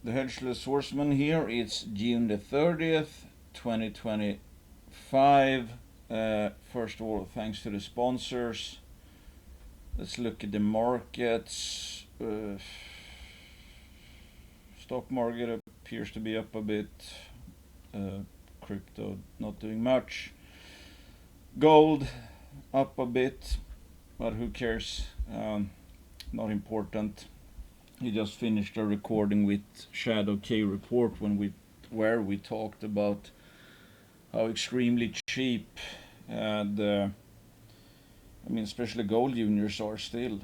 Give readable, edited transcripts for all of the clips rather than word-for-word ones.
the hedgeless horseman here. It's June the 30th, 2025. First of all, thanks to the sponsors. Let's look at the markets. Stock market appears to be up a bit. Crypto not doing much. Gold up a bit, but who cares? Not important. We just finished a recording with Shadow K Report where we talked about how extremely cheap especially gold juniors are still.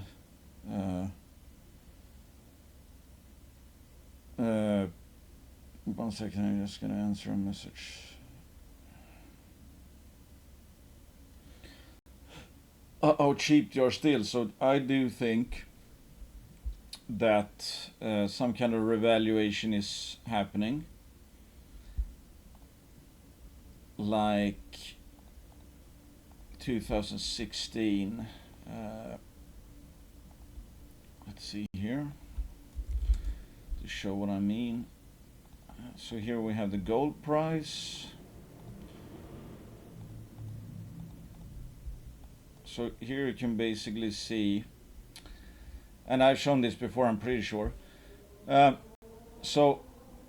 One second, I'm just gonna answer a message. How cheap they are still. So I do think that some kind of revaluation is happening, like 2016. Let's see here to show what I mean. So here we have the gold price. So here you can basically see, and I've shown this before, I'm pretty sure. So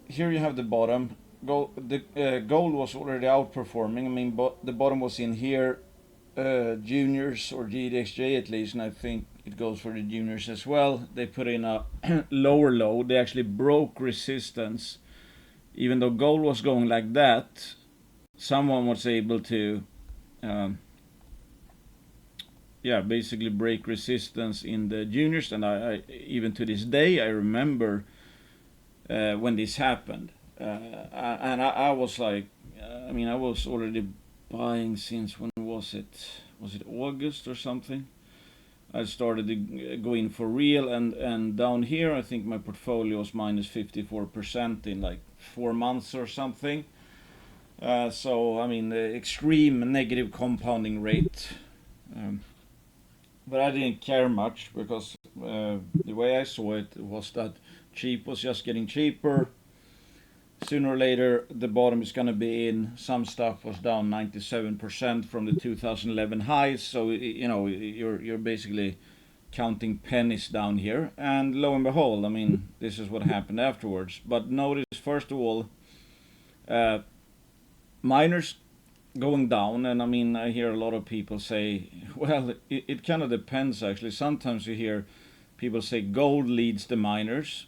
here you have the bottom. Gold was already outperforming. I mean, the bottom was in here, juniors or GDXJ at least, and I think it goes for the juniors as well. They put in a lower low. They actually broke resistance. Even though gold was going like that, someone was able to basically break resistance in the juniors, and I even to this day I remember when this happened, and I was like, I was already buying since, when was it? Was it August or something? I started to go in for real, and down here I think my portfolio was minus 54% in like 4 months or something. So the extreme negative compounding rate. But I didn't care much, because the way I saw it was that cheap was just getting cheaper. Sooner or later, the bottom is going to be in. Some stuff was down 97% from the 2011 highs, so you're basically counting pennies down here. And lo and behold, this is what happened afterwards. But notice, first of all, miners going down, and I hear a lot of people say, well, it kind of depends actually. Sometimes you hear people say gold leads the miners,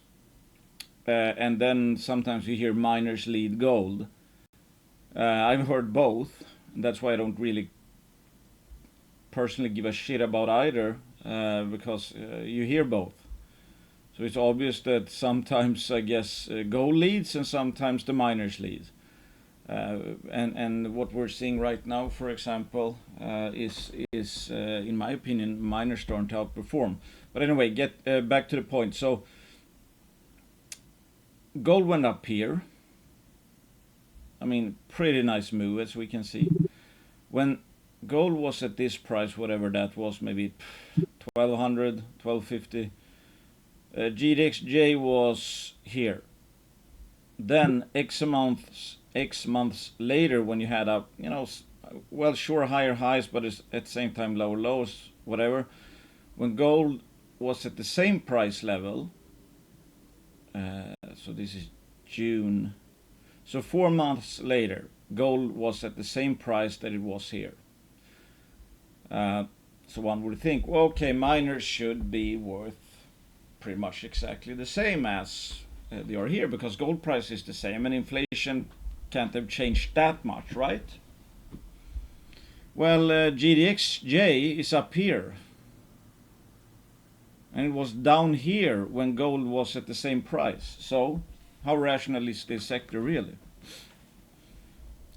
and then sometimes you hear miners lead gold. I've heard both, and that's why I don't really personally give a shit about either, because you hear both. So it's obvious that sometimes, I guess, gold leads and sometimes the miners lead. And what we're seeing right now, for example, is in my opinion, miners starting to outperform. But anyway, get back to the point. So gold went up here. Pretty nice move, as we can see. When gold was at this price, whatever that was, maybe 1200, 1250, GDXJ was here. Then X months later, when you had up, higher highs, but at the same time lower lows, whatever. When gold was at the same price level, so this is June. So 4 months later, gold was at the same price that it was here. So one would think, well, okay, miners should be worth pretty much exactly the same as they are here, because gold price is the same and inflation can't have changed that much, right? Well, GDXJ is up here, and it was down here when gold was at the same price. So how rational is this sector really?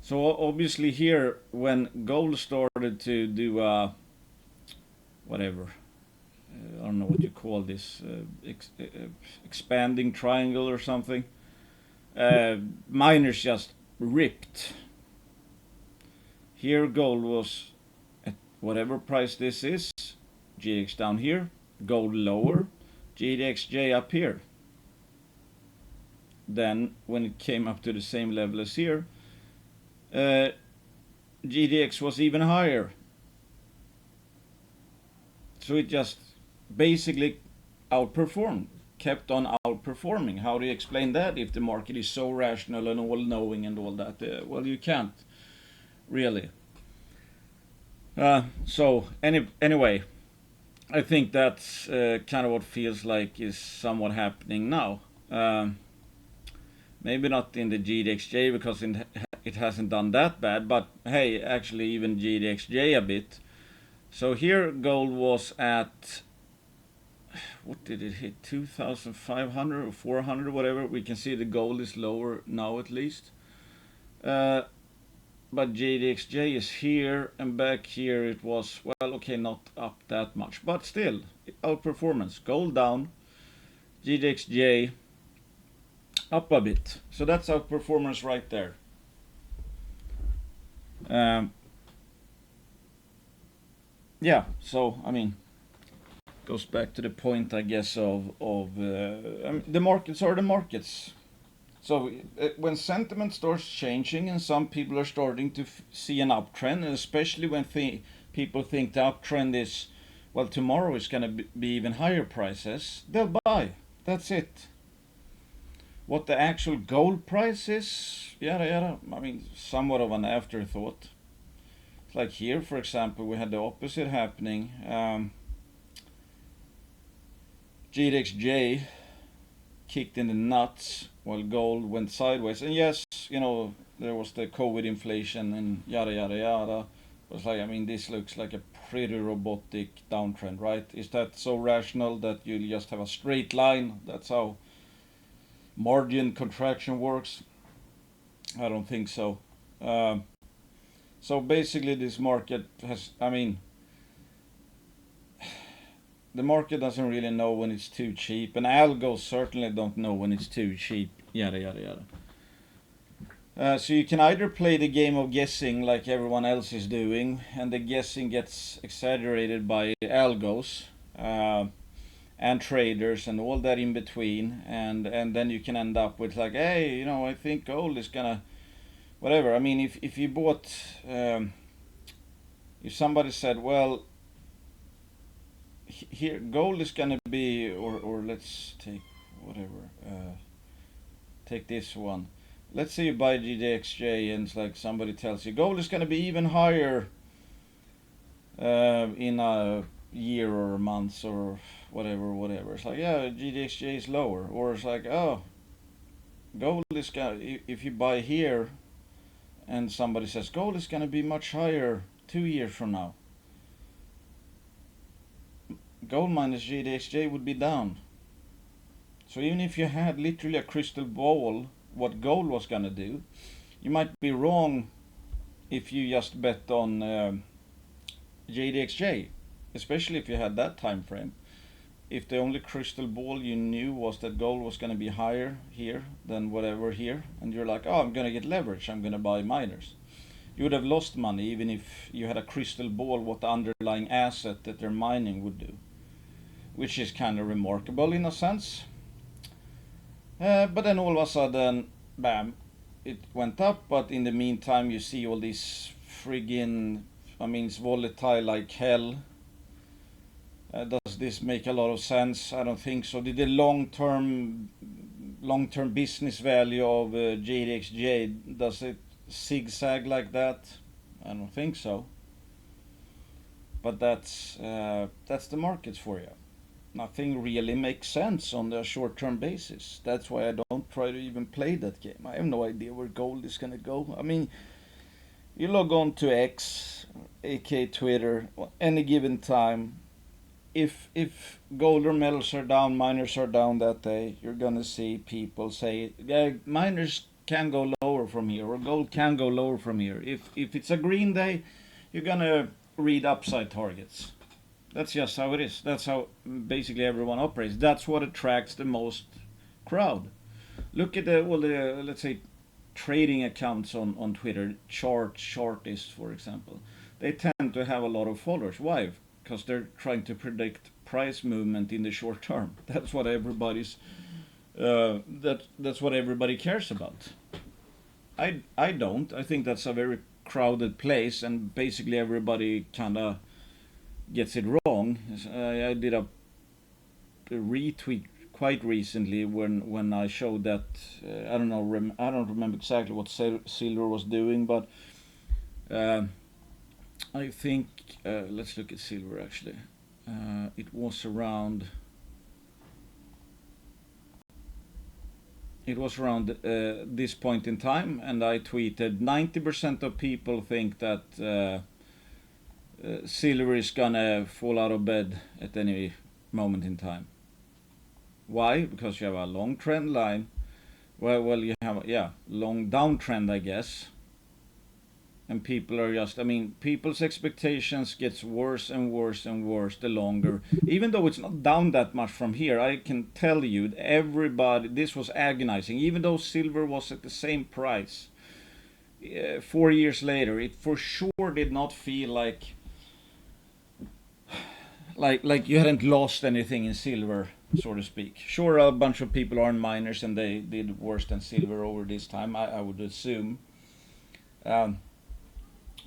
So obviously here, when gold started to do whatever, I don't know what you call this, expanding triangle or something, miners just ripped. Here gold was at whatever price this is, GX down here, gold lower, GDXJ up here. then when it came up to the same level as here, GDX was even higher. So it just basically outperformed, kept on outperforming. How do you explain that if the market is so rational and all-knowing and all that? Well, you can't really. Anyway, I think that's kind of what feels like is somewhat happening now. Maybe not in the GDXJ because it hasn't done that bad, but hey, actually even GDXJ a bit. So here gold was at, what did it hit, 2,500 or 400, whatever. We can see the gold is lower now at least. But GDXJ is here, and back here it was, well, okay, not up that much, but still, outperformance. Gold down, GDXJ up a bit. So that's outperformance right there. Yeah, so, I mean, goes back to the point, I guess, of the markets are the markets. So when sentiment starts changing and some people are starting to see an uptrend, and especially when people think the uptrend is, well, tomorrow is going to be even higher prices, they'll buy. That's it. What the actual gold price is, yada yada, I mean, somewhat of an afterthought. Like here, for example, we had the opposite happening. GDXJ kicked in the nuts while gold went sideways. And yes, there was the COVID inflation and yada yada yada. It was like, I mean, this looks like a pretty robotic downtrend, right? Is that so rational that you just have a straight line? That's how margin contraction works? I don't think so. So basically this market has, I mean, the market doesn't really know when it's too cheap, and algos certainly don't know when it's too cheap, yada yada yada. So you can either play the game of guessing like everyone else is doing, and the guessing gets exaggerated by algos and traders and all that in between, and then you can end up with like, hey, I think gold is gonna, whatever. I mean, if you bought, if somebody said, well, here gold is gonna be, or let's take whatever, take this one. Let's say you buy GDXJ and it's like somebody tells you gold is gonna be even higher in a year or months or whatever. It's like, yeah, GDXJ is lower, or it's like, oh, gold is gonna, if you buy here and somebody says gold is gonna be much higher 2 years from now, gold minus GDXJ would be down. So even if you had literally a crystal ball what gold was gonna do, you might be wrong if you just bet on GDXJ, especially if you had that time frame. If the only crystal ball you knew was that gold was gonna be higher here than whatever here, and you're like, oh, I'm gonna get leverage, I'm gonna buy miners, you would have lost money even if you had a crystal ball what the underlying asset that they're mining would do, which is kind of remarkable in a sense. But then all of a sudden, bam, it went up, but in the meantime you see all these friggin', I mean, it's volatile like hell. Does this make a lot of sense? I don't think so. Did the long-term business value of GDXJ, does it zigzag like that? I don't think so. But that's the markets for you. Nothing really makes sense on the short-term basis. That's why I don't try to even play that game. I have no idea where gold is gonna go. I mean, you log on to X, aka Twitter, any given time. If gold or metals are down, miners are down that day, you're gonna see people say, yeah, miners can go lower from here, or gold can go lower from here. If it's a green day, you're gonna read upside targets. That's just how it is. That's how basically everyone operates. That's what attracts the most crowd. Look at all the, let's say, trading accounts on Twitter, chartists, for example. They tend to have a lot of followers. Why? Because they're trying to predict price movement in the short term. That's what everybody's That's what everybody cares about. I don't. I think that's a very crowded place, and basically everybody kind of gets it wrong. I did a retweet quite recently when I showed that I don't know I don't remember exactly what Silver was doing, but I think let's look at Silver actually. It was around. It was around this point in time, and I tweeted 90% of people think that Silver is gonna fall out of bed at any moment in time. Why? Because you have a long trend line. Well, you have long downtrend, I guess. And people are just, I mean, people's expectations gets worse and worse and worse the longer. Even though it's not down that much from here, I can tell you, everybody, this was agonizing. Even though silver was at the same price 4 years later, it for sure did not feel like you hadn't lost anything in silver, so to speak. Sure, a bunch of people aren't miners and they did worse than silver over this time, I would assume.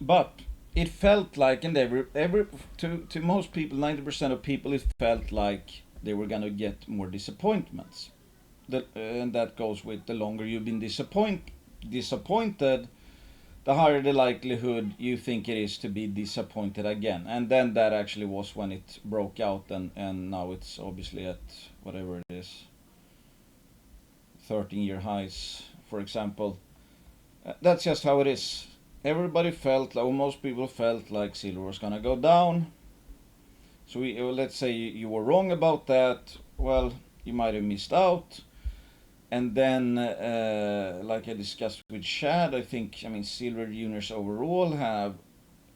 But it felt like, and to most people, 90% of people, it felt like they were gonna get more disappointments. And that goes with the longer you've been disappointed, the higher the likelihood you think it is to be disappointed again. And then that actually was when it broke out, and now it's obviously at whatever it is, 13-year highs, for example. That's just how it is. Everybody felt, or most people felt, like silver was gonna go down. So let's say you were wrong about that. Well, you might have missed out. And then, like I discussed with Chad, I mean, silver juniors overall have,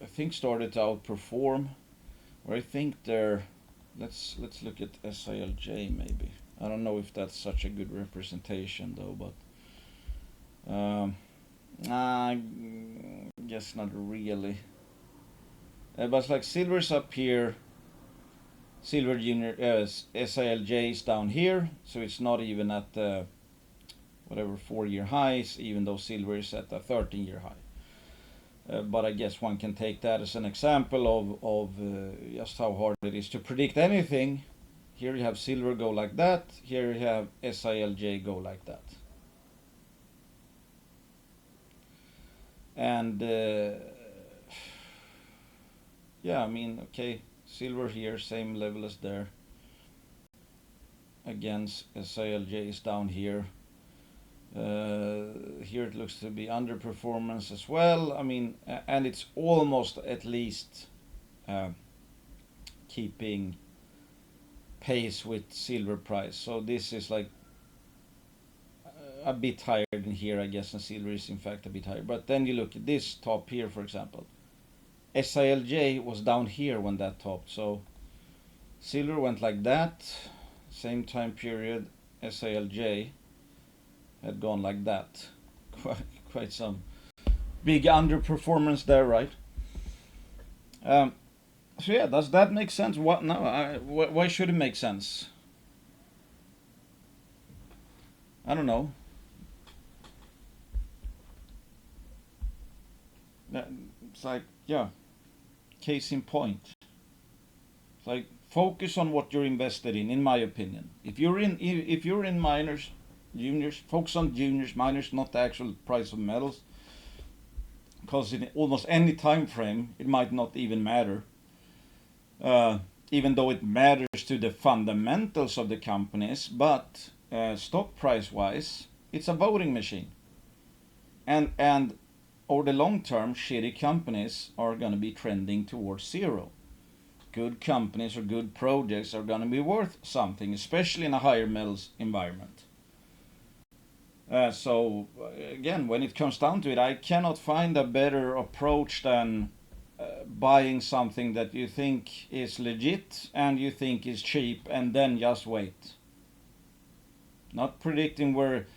I think, started to outperform. Or I think they're, let's look at SILJ maybe. I don't know if that's such a good representation though, but I guess not really. But it's like silver's up here, silver junior, SILJ is down here, so it's not even at the whatever 4-year highs, even though silver is at a 13-year high. But I guess one can take that as an example of just how hard it is to predict anything. Here you have silver go like that, here you have SILJ go like that. And yeah, I mean, okay, silver here, same level as there. Again, SILJ is down here. Here it looks to be underperformance as well. I mean, and it's almost at least keeping pace with silver price. So this is like a bit higher than here, I guess, and silver is in fact a bit higher. But then you look at this top here, for example. SILJ was down here when that topped. So silver went like that. Same time period, SILJ had gone like that. Quite some big underperformance there, right? So yeah, does that make sense? What no? Why should it make sense? I don't know. It's like, yeah, case in point. It's like, focus on what you're invested in my opinion. If you're in miners, juniors, focus on juniors, miners, not the actual price of metals, because in almost any time frame it might not even matter, even though it matters to the fundamentals of the companies. But stock price wise, it's a voting machine, and over the long term, shitty companies are going to be trending towards zero. Good companies or good projects are going to be worth something, especially in a higher metals environment. So again, when it comes down to it, I cannot find a better approach than buying something that you think is legit and you think is cheap, and then just wait. Not predicting where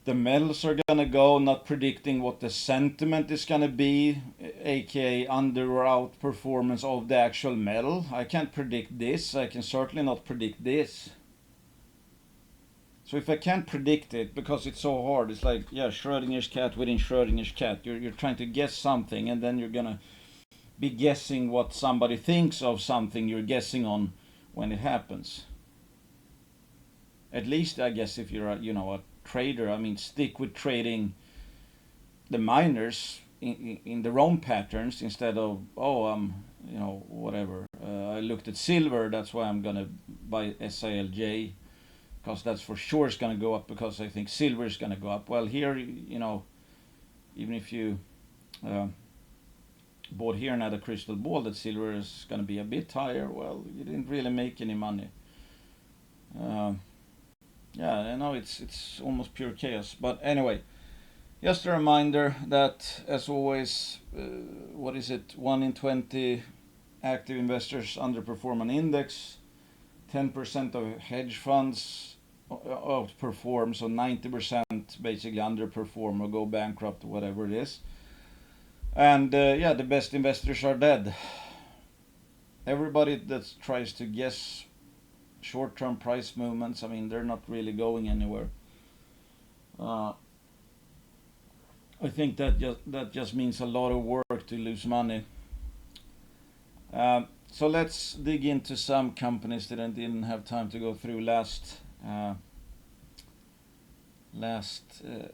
the metals are gonna go, not predicting what the sentiment is gonna be, aka under or outperformance of the actual metal. I can't predict this. I can certainly not predict this. So if I can't predict it because it's so hard, it's like, yeah, Schrodinger's cat within Schrodinger's cat. You're trying to guess something, and then you're gonna be guessing what somebody thinks of something you're guessing on when it happens. At least I guess if you're a trader, I mean, stick with trading the miners in their own patterns instead of whatever. I looked at silver, that's why I'm gonna buy SILJ because that's for sure is gonna go up because I think silver is gonna go up. Well, here even if you bought here and had a crystal ball that silver is gonna be a bit higher, well, you didn't really make any money. Yeah, I know it's almost pure chaos, but anyway. Just a reminder that, as always, 1 in 20 active investors underperform an index. 10% of hedge funds outperform, so 90% basically underperform or go bankrupt or whatever it is. And the best investors are dead. Everybody that tries to guess short-term price movements, I mean, they're not really going anywhere. I think that just means a lot of work to lose money. So let's dig into some companies that I didn't have time to go through last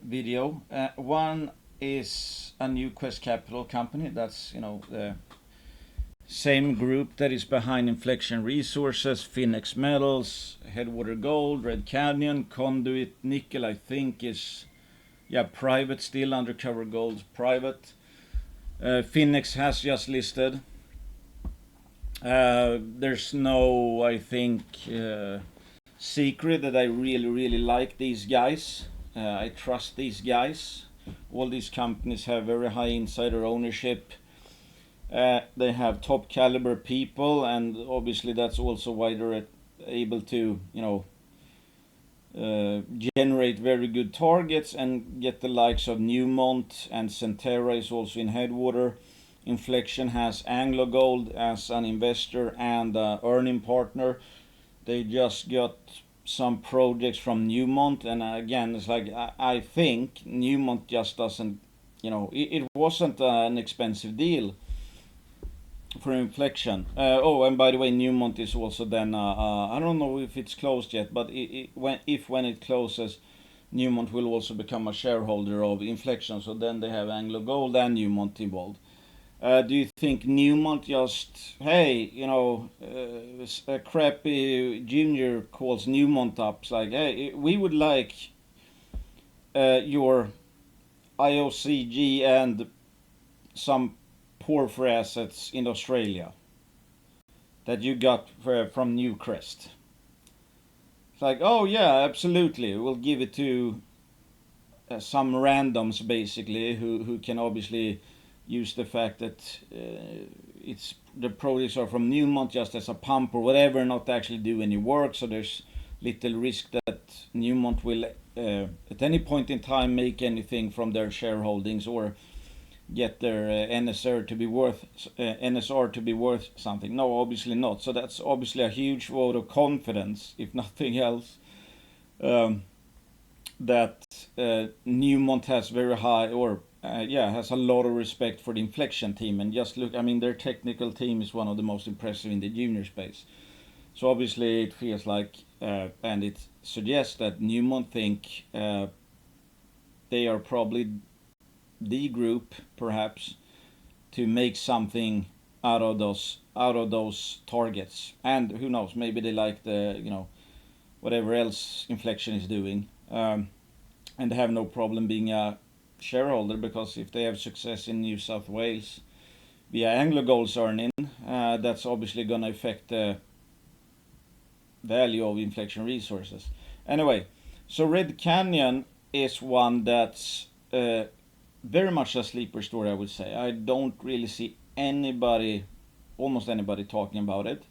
video. One is a new Quest Capital company. That's the same group that is behind Inflection Resources, Finex Metals, Headwater Gold, Red Canyon, Conduit Nickel. I think is private still. Undercover Gold private. Finex has just listed. There's no, I think, secret that I really like these guys. I trust these guys. All these companies have very high insider ownership. They have top caliber people, and obviously that's also why they're able to generate very good targets and get the likes of Newmont, and Centerra is also in Headwater. Inflection has Anglo Gold as an investor and earning partner. They just got some projects from Newmont, and again, it's like I think Newmont just doesn't, it wasn't an expensive deal for Inflection. And by the way, Newmont is also then I don't know if it's closed yet, but when it closes, Newmont will also become a shareholder of Inflection. So then they have Anglo Gold and Newmont involved. Do you think Newmont just, hey, a crappy junior calls Newmont up, it's like, hey, we would like your IOCG and some porphyry assets in Australia that you got from Newcrest. It's like, oh yeah, absolutely, we'll give it to some randoms basically who can obviously use the fact that the projects are from Newmont just as a pump or whatever, not actually do any work, so there's little risk that Newmont will at any point in time make anything from their shareholdings or get their NSR to be worth something. No, obviously not. So that's obviously a huge vote of confidence, if nothing else, that Newmont has very high has a lot of respect for the Inflection team. And just look, I mean, their technical team is one of the most impressive in the junior space. So obviously it feels like, and it suggests that Newmont think they are probably the group, perhaps, to make something out of those targets. And who knows, maybe they like the whatever else Inflection is doing, and they have no problem being a shareholder, because if they have success in New South Wales via Anglo Gold's earning, that's obviously going to affect the value of Inflection Resources. Anyway, so Red Canyon is one that's very much a sleeper story, I would say. I don't really see almost anybody talking about it.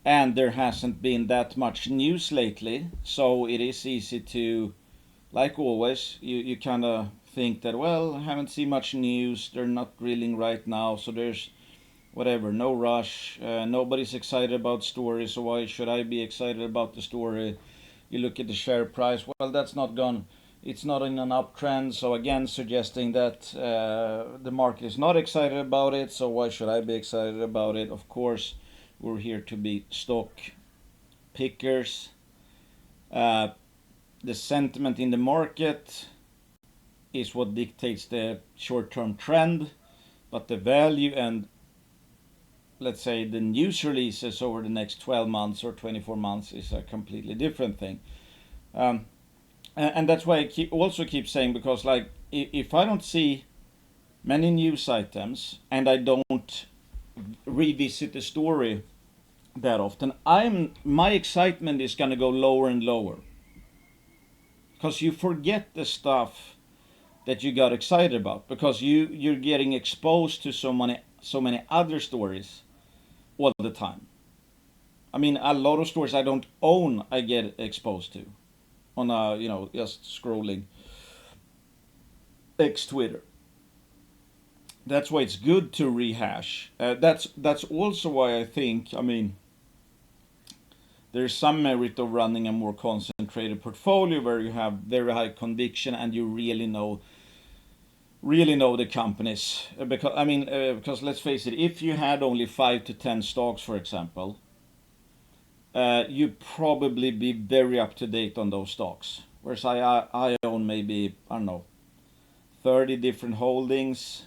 And there hasn't been that much news lately, so it is easy to, like always, you kind of think that, well, I haven't seen much news, they're not drilling right now, so there's whatever, no rush, nobody's excited about story, so why should I be excited about the story? You look at the share price, well, that's not gone, it's not in an uptrend, so again suggesting that the market is not excited about it, so why should I be excited about it? Of course, we're here to be stock pickers. The sentiment in the market is what dictates the short-term trend, but the value and, let's say, the news releases over the next 12 months or 24 months is a completely different thing. And that's why I also keep saying, because like if I don't see many news items and I don't revisit the story that often, my excitement is going to go lower and lower, because you forget the stuff that you got excited about, because you're getting exposed to so many other stories all the time. I mean, a lot of stories I don't own, I get exposed to on just scrolling X Twitter. That's why it's good to rehash. That's also why I think, I mean, there's some merit of running a more concentrated portfolio where you have very high conviction and you really know the companies. Because let's face it, if you had only 5 to 10 stocks, for example, you'd probably be very up to date on those stocks. Whereas I own maybe, I don't know, 30 different holdings.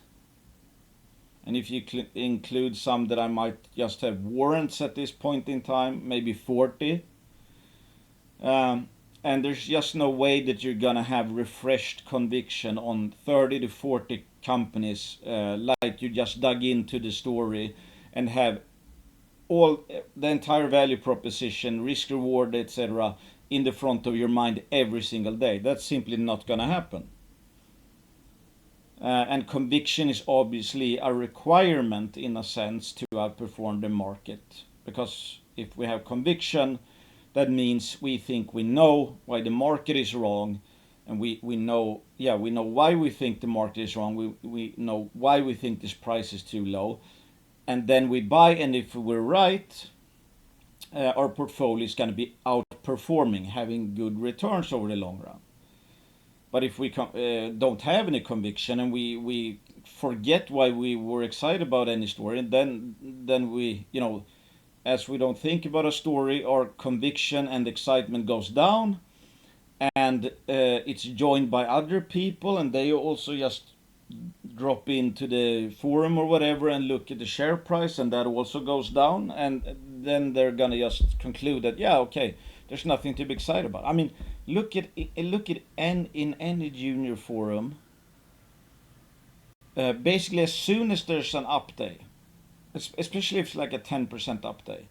And if you include some that I might just have warrants at this point in time, maybe 40. And there's just no way that you're going to have refreshed conviction on 30 to 40 companies like you just dug into the story and have all the entire value proposition, risk reward, etc. in the front of your mind every single day. That's simply not going to happen. And conviction is obviously a requirement in a sense to outperform the market. Because if we have conviction, that means we think we know why the market is wrong, and we know why we think the market is wrong. We know why we think this price is too low, and then we buy. And if we're right, our portfolio is going to be outperforming, having good returns over the long run. But if we don't have any conviction and we forget why we were excited about any story, then we, as we don't think about a story, our conviction and excitement goes down, and it's joined by other people, and they also just drop into the forum or whatever and look at the share price, and that also goes down, and then they're gonna just conclude that okay, there's nothing to be excited about. I mean, look at in any junior forum. Basically, as soon as there's an update, especially if it's like a 10% update,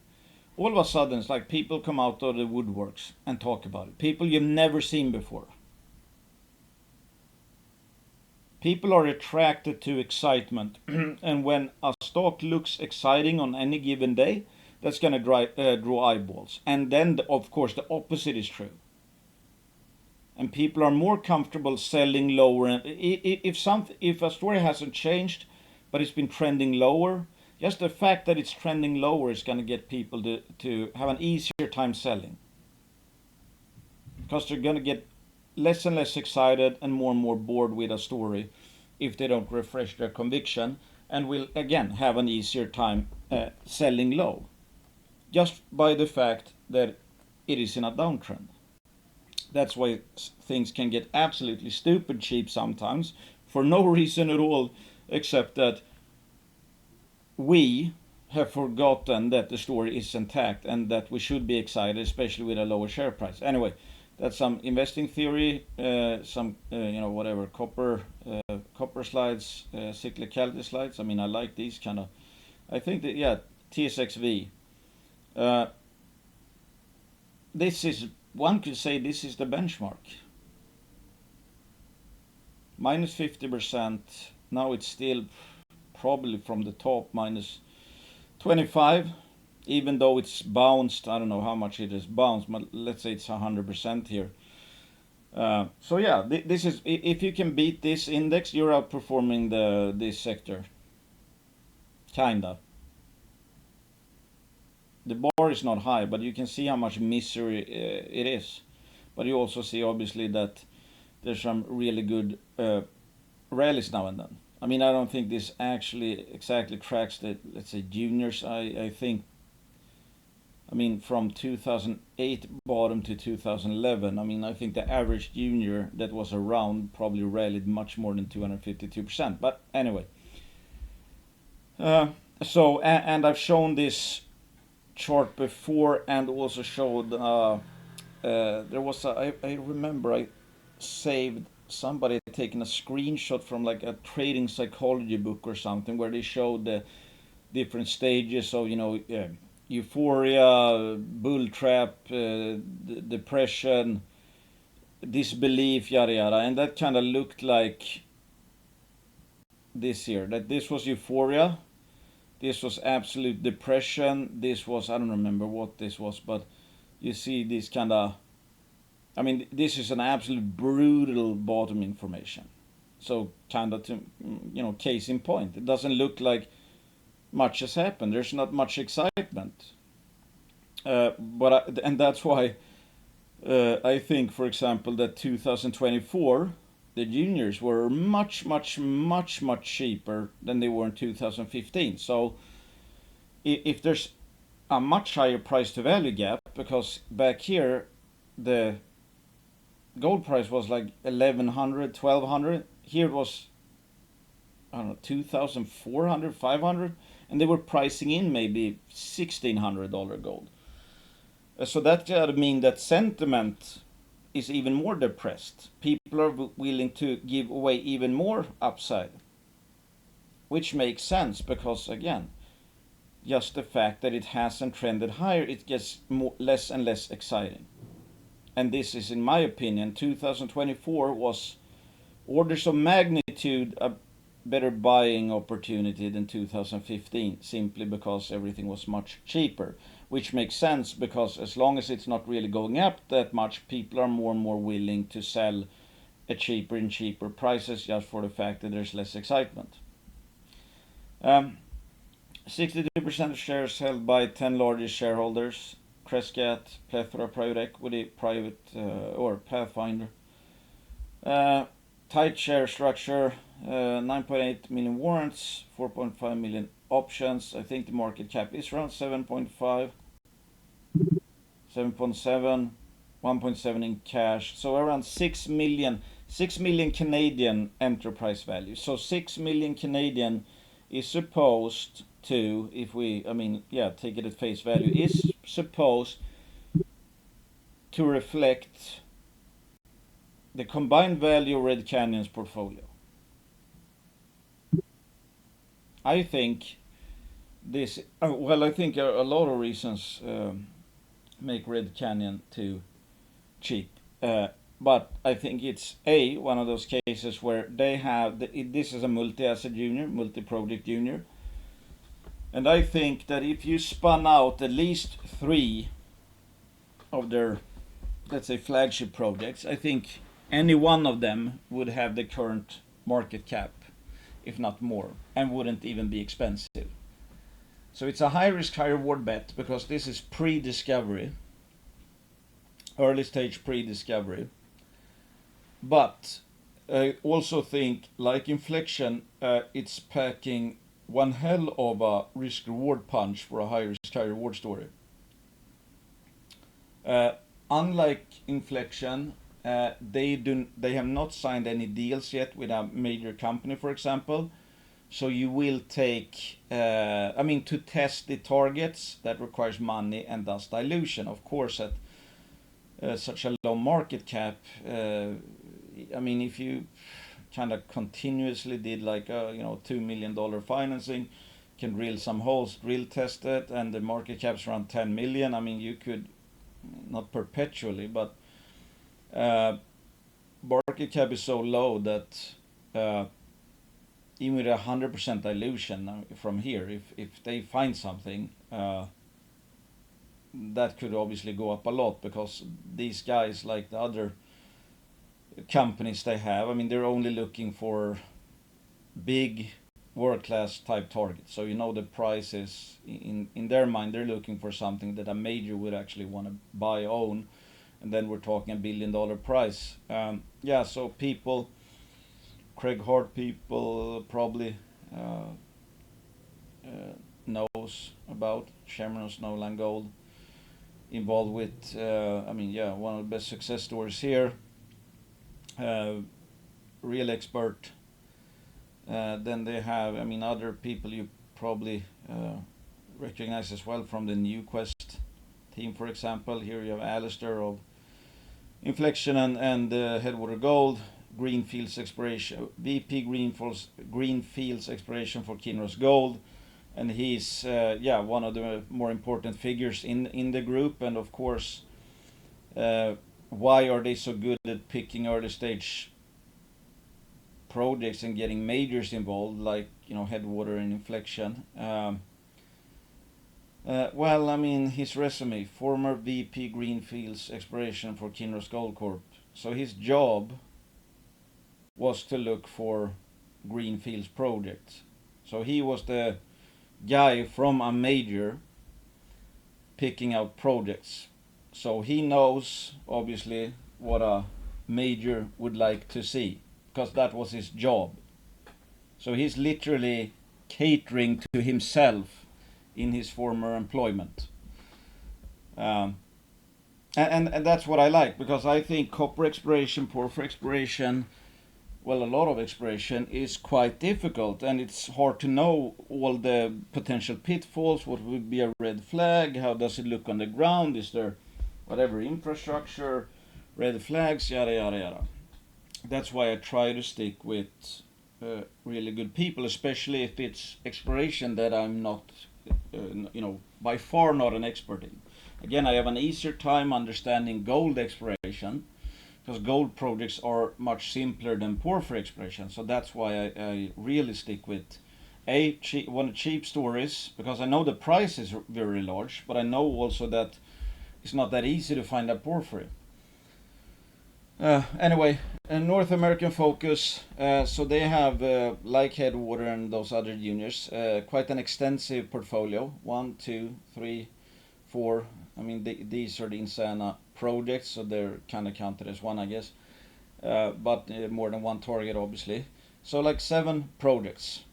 all of a sudden it's like people come out of the woodworks and talk about it. People you've never seen before. People are attracted to excitement, and when a stock looks exciting on any given day, that's going to draw eyeballs. And then, of course, the opposite is true. And people are more comfortable selling lower. And if a story hasn't changed, but it's been trending lower, just the fact that it's trending lower is going to get people to have an easier time selling. Because they're going to get less and less excited and more bored with a story if they don't refresh their conviction, and will again have an easier time selling low, just by the fact that it is in a downtrend. That's why things can get absolutely stupid cheap sometimes for no reason at all, except that we have forgotten that the story is intact and that we should be excited, especially with a lower share price. Anyway, that's some investing theory, some whatever copper slides, cyclicality slides. I mean, I like these kind of. I think that TSXV. This is, one could say, this is the benchmark. Minus 50%. Now it's still probably from the top minus 25, even though it's bounced. I don't know how much it has bounced, but let's say it's 100% here. This is, if you can beat this index, you're outperforming this sector. Kinda. The bar is not high, but you can see how much misery it is. But you also see obviously that there's some really good rallies now and then. I mean, I don't think this actually exactly tracks the, let's say, juniors. I think, I mean, from 2008 bottom to 2011, I mean, I think the average junior that was around probably rallied much more than 252%. But anyway, so, and I've shown this chart before and also showed, there was, I remember I saved somebody taking a screenshot from like a trading psychology book or something where they showed the different stages of, euphoria, bull trap, depression, disbelief, yada yada, and that kind of looked like this here. That this was euphoria, this was absolute depression, this was, I don't remember what this was, but you see this kind of, I mean, this is an absolute brutal bottom information. So kind of to, case in point, it doesn't look like much has happened. There's not much excitement. And that's why I think, for example, that 2024, the juniors were much, much, much, much cheaper than they were in 2015. So if there's a much higher price to value gap, because back here, the gold price was like 1100, 1200. Here it was, I don't know, 2400, 500, and they were pricing in maybe $1,600 gold. So that gotta mean that sentiment is even more depressed. People are willing to give away even more upside, which makes sense because, again, just the fact that it hasn't trended higher, it gets less and less exciting. And this is, in my opinion, 2024 was orders of magnitude a better buying opportunity than 2015, simply because everything was much cheaper, which makes sense because as long as it's not really going up that much, people are more and more willing to sell at cheaper and cheaper prices just for the fact that there's less excitement. 62% of shares held by 10 largest shareholders. Crescat, Plethora Private Equity, Private or Pathfinder. Tight share structure, 9.8 million warrants, 4.5 million options. I think the market cap is around 7.5, 7.7, 1.7 in cash. So around 6 million Canadian enterprise value. So 6 million Canadian is supposed to, if we, take it at face value, is supposed to reflect the combined value of Red Canyon's portfolio. I think this, I think a lot of reasons make Red Canyon too cheap. But I think it's one of those cases where they have, this is a multi-asset junior, multi-project junior. And I think that if you spun out at least 3 of their, let's say, flagship projects, I think any one of them would have the current market cap, if not more, and wouldn't even be expensive. So it's a high risk, high reward bet because this is pre-discovery, early stage pre-discovery. But I also think, like Inflection, it's packing one hell of a risk reward punch for a high risk, high reward story. Unlike Inflection, they have not signed any deals yet with a major company, for example. So you will take, to test the targets, that requires money and thus dilution. Of course, at such a low market cap, if you kind of continuously did like $2 million financing, can drill some holes, drill test it, and the market cap's around 10 million. You could, not perpetually, but market cap is so low that even with 100% dilution from here, if they find something, that could obviously go up a lot because these guys, like the other companies they have, they're only looking for big world-class type targets. So the price is, in their mind, they're looking for something that a major would actually want to buy, own, and then we're talking $1 billion price. Yeah, so people, Craig Hart people probably knows about Chevron Snowline Gold, involved with, one of the best success stories here. Real expert. Then they have, other people you probably recognize as well from the New Quest team, for example. Here you have Alistair of Inflection and Headwater Gold, Greenfields Exploration, VP Greenfields Exploration for Kinross Gold, and he's one of the more important figures in the group. And of course, why are they so good at picking early stage projects and getting majors involved, like Headwater and Inflection? His resume: former VP Greenfields Exploration for Kinross Gold Corp. So his job was to look for greenfields projects. So he was the guy from a major picking out projects. So he knows, obviously, what a major would like to see, because that was his job. So he's literally catering to himself in his former employment. And that's what I like, because I think copper exploration, porphyry exploration, well, a lot of exploration is quite difficult, and it's hard to know all the potential pitfalls. What would be a red flag? How does it look on the ground? Is there whatever infrastructure, red flags, yada yada yada. That's why I try to stick with really good people, especially if it's exploration that I'm not, by far not an expert in. Again, I have an easier time understanding gold exploration, because gold projects are much simpler than porphyry exploration. So that's why I really stick with cheap stories, because I know the price is very large, but I know also that it's not that easy to find a porphyry. Anyway, a North American focus. So they have, like Headwater and those other juniors, quite an extensive portfolio. 1, 2, 3, 4. These are the Insana projects, so they're kind of counted as one, I guess. But more than one target, obviously. So like 7 projects.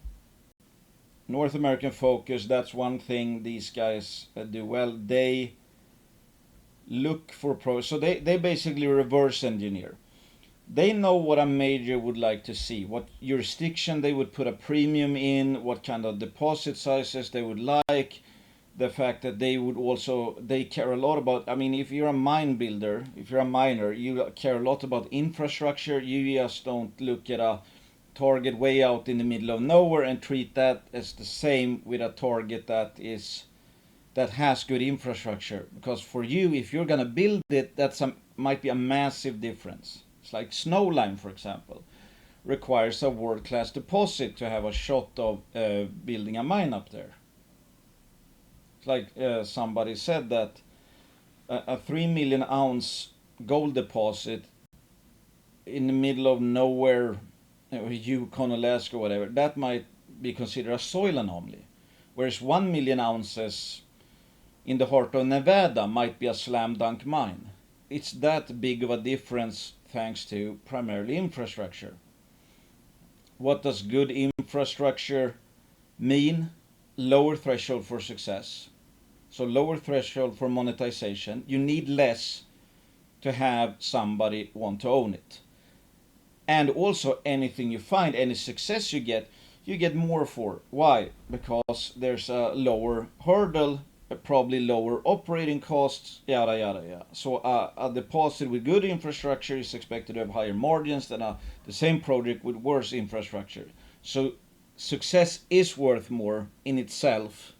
North American focus, that's one thing these guys do well. They look for so they basically reverse engineer. They know what a major would like to see, what jurisdiction they would put a premium in, what kind of deposit sizes they would like, the fact that they care a lot about, if you're a mine builder, if you're a miner, you care a lot about infrastructure. You just don't look at a target way out in the middle of nowhere and treat that as the same with a target that has good infrastructure. Because for you, if you're gonna build it, might be a massive difference. It's like Snowline, for example, requires a world-class deposit to have a shot of building a mine up there. It's like somebody said that a 3 million ounce gold deposit in the middle of nowhere, Yukon, Alaska, whatever, that might be considered a soil anomaly. Whereas 1 million ounces in the heart of Nevada might be a slam dunk mine. It's that big of a difference thanks to primarily infrastructure. What does good infrastructure mean? Lower threshold for success. So lower threshold for monetization. You need less to have somebody want to own it. And also anything you find, any success you get more for. Why? Because there's a lower hurdle, probably lower operating costs, yada yada yada. So a deposit with good infrastructure is expected to have higher margins than the same project with worse infrastructure. So success is worth more in itself,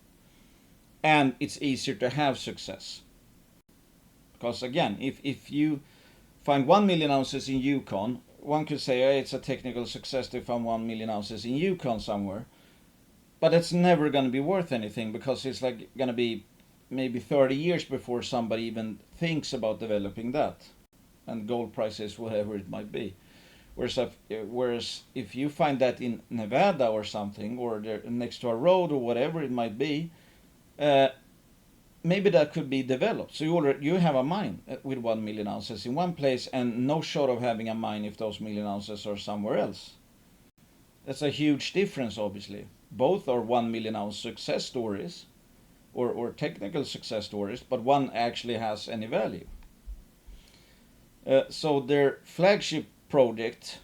and it's easier to have success. Because again, if you find 1 million ounces in Yukon, one could say, hey, it's a technical success to find 1 million ounces in Yukon somewhere. But it's never going to be worth anything, because it's like going to be maybe 30 years before somebody even thinks about developing that. And gold prices, whatever it might be. Whereas if you find that in Nevada or something, or next to a road or whatever it might be, maybe that could be developed. So you have a mine with 1 million ounces in one place and no short of having a mine if those million ounces are somewhere else. That's a huge difference, obviously. Both are 1 million ounce success stories or technical success stories, but one actually has any value. So their flagship project,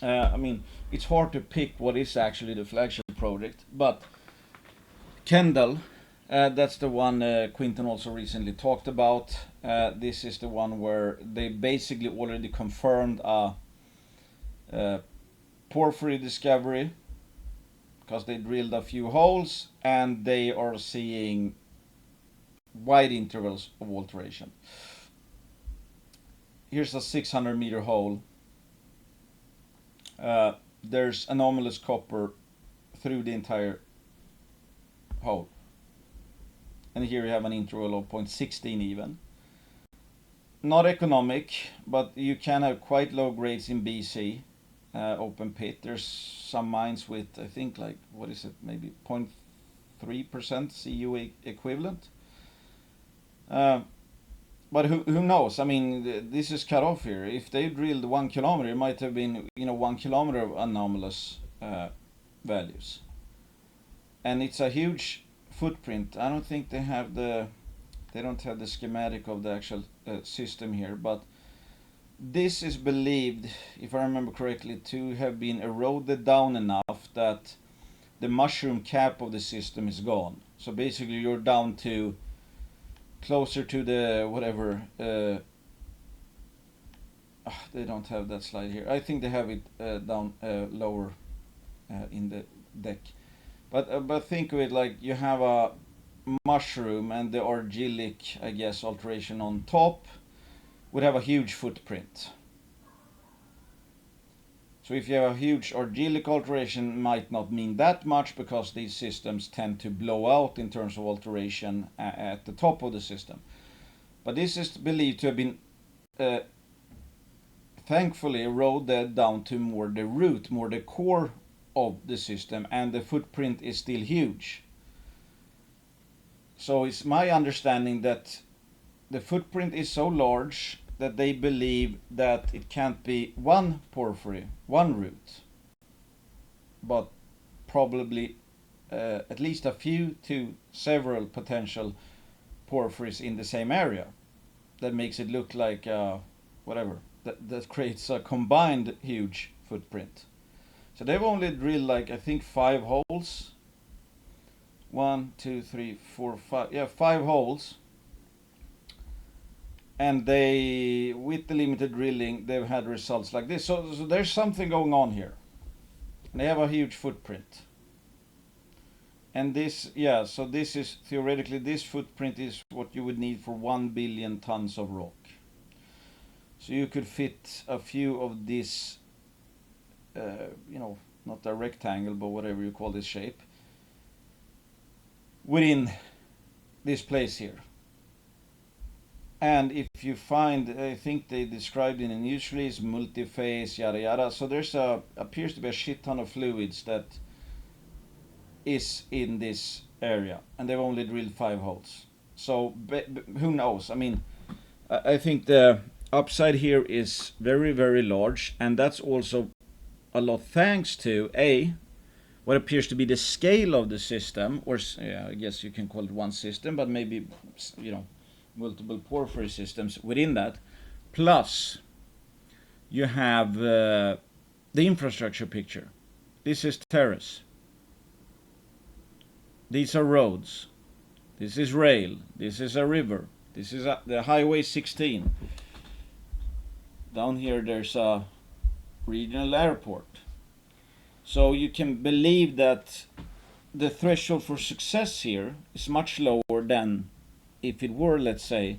I mean, it's hard to pick what is actually the flagship project, but Kendall, that's the one Quinton also recently talked about. This is the one where they basically already confirmed a porphyry discovery because they drilled a few holes and they are seeing wide intervals of alteration. Here's a 600-meter hole. There's anomalous copper through the entire hole. And here you have an interval of 0.16 even. Not economic, but you can have quite low grades in BC, open pit. There's some mines with, I think, like, what is it, maybe 0.3% CU equivalent. But who knows? I mean, this is cut off here. If they drilled 1 kilometer, it might have been 1 kilometer of anomalous values. And it's a huge footprint. I don't think they don't have the schematic of the actual system here, but this is believed, if I remember correctly, to have been eroded down enough that the mushroom cap of the system is gone. So basically you're down to closer to the whatever, they don't have that slide here. I think they have it down lower in the deck. But think of it like you have a mushroom and the argillic, I guess, alteration on top would have a huge footprint. So if you have a huge argillic alteration, might not mean that much because these systems tend to blow out in terms of alteration at the top of the system. But this is believed to have been thankfully eroded down to more the root, more the core of the system, and the footprint is still huge. So it's my understanding that the footprint is so large that they believe that it can't be one porphyry, one root, but probably at least a few to several potential porphyries in the same area. That makes it look like whatever, that creates a combined huge footprint. So they've only drilled like, I think, 5 holes. 1, 2, 3, 4, 5. Yeah, 5 holes. And they, with the limited drilling, they've had results like this. So there's something going on here. And they have a huge footprint. And this, yeah, so this is, theoretically, this footprint is what you would need for 1 billion tons of rock. So you could fit a few of these, not a rectangle, but whatever you call this shape, within this place here. And if you find, I think they described in the news release, multi-phase, yada yada. So there's appears to be a shit ton of fluids that is in this area, and they've only drilled 5 holes. So who knows? I mean, I think the upside here is very, very large, and that's also a lot thanks to what appears to be the scale of the system, or I guess you can call it one system, but maybe multiple porphyry systems within that. Plus, you have the infrastructure picture. This is terrace. These are roads. This is rail. This is a river. This is the Highway 16. Down here there's a regional airport. So you can believe that the threshold for success here is much lower than if it were, let's say,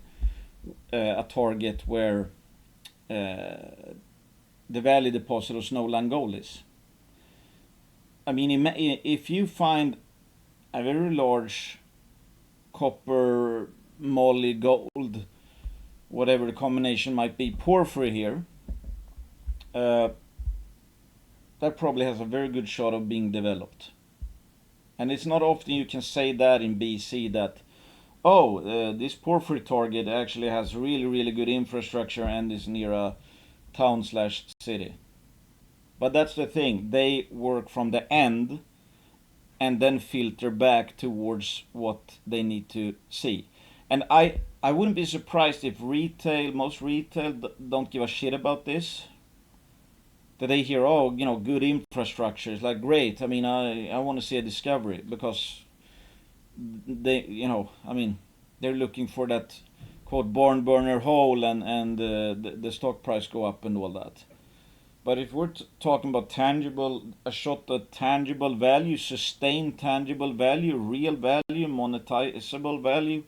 a target where the valley deposit of Snowline Gold is. I mean, if you find a very large copper, moly, gold, whatever the combination might be, porphyry here, that probably has a very good shot of being developed. And it's not often you can say that in BC that, oh, this porphyry target actually has really good infrastructure and is near a town/city. But that's the thing, they work from the end and then filter back towards what they need to see. And I wouldn't be surprised if most retail don't give a shit about this. That they hear, oh, good infrastructure. It's like, great. I mean, I want to see a discovery because they're looking for that quote barn burner hole and the stock price go up and all that. But if we're talking about a shot at tangible value, sustained tangible value, real value, monetizable value,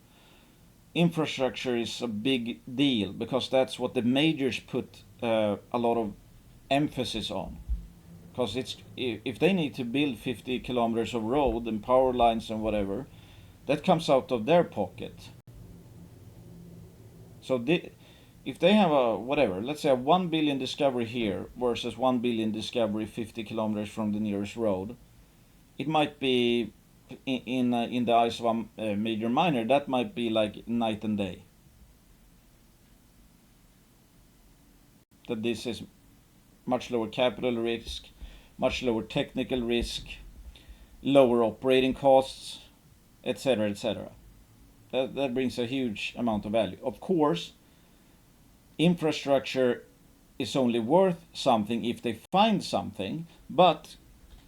infrastructure is a big deal because that's what the majors put a lot of emphasis on. Because if they need to build 50 kilometers of road and power lines and whatever, that comes out of their pocket. So if they have let's say a 1 billion discovery here versus 1 billion discovery 50 kilometers from the nearest road, it might be, in the eyes of a major miner, that might be like night and day. That this is much lower capital risk, much lower technical risk, lower operating costs, etc., etc. That brings a huge amount of value. Of course, infrastructure is only worth something if they find something, but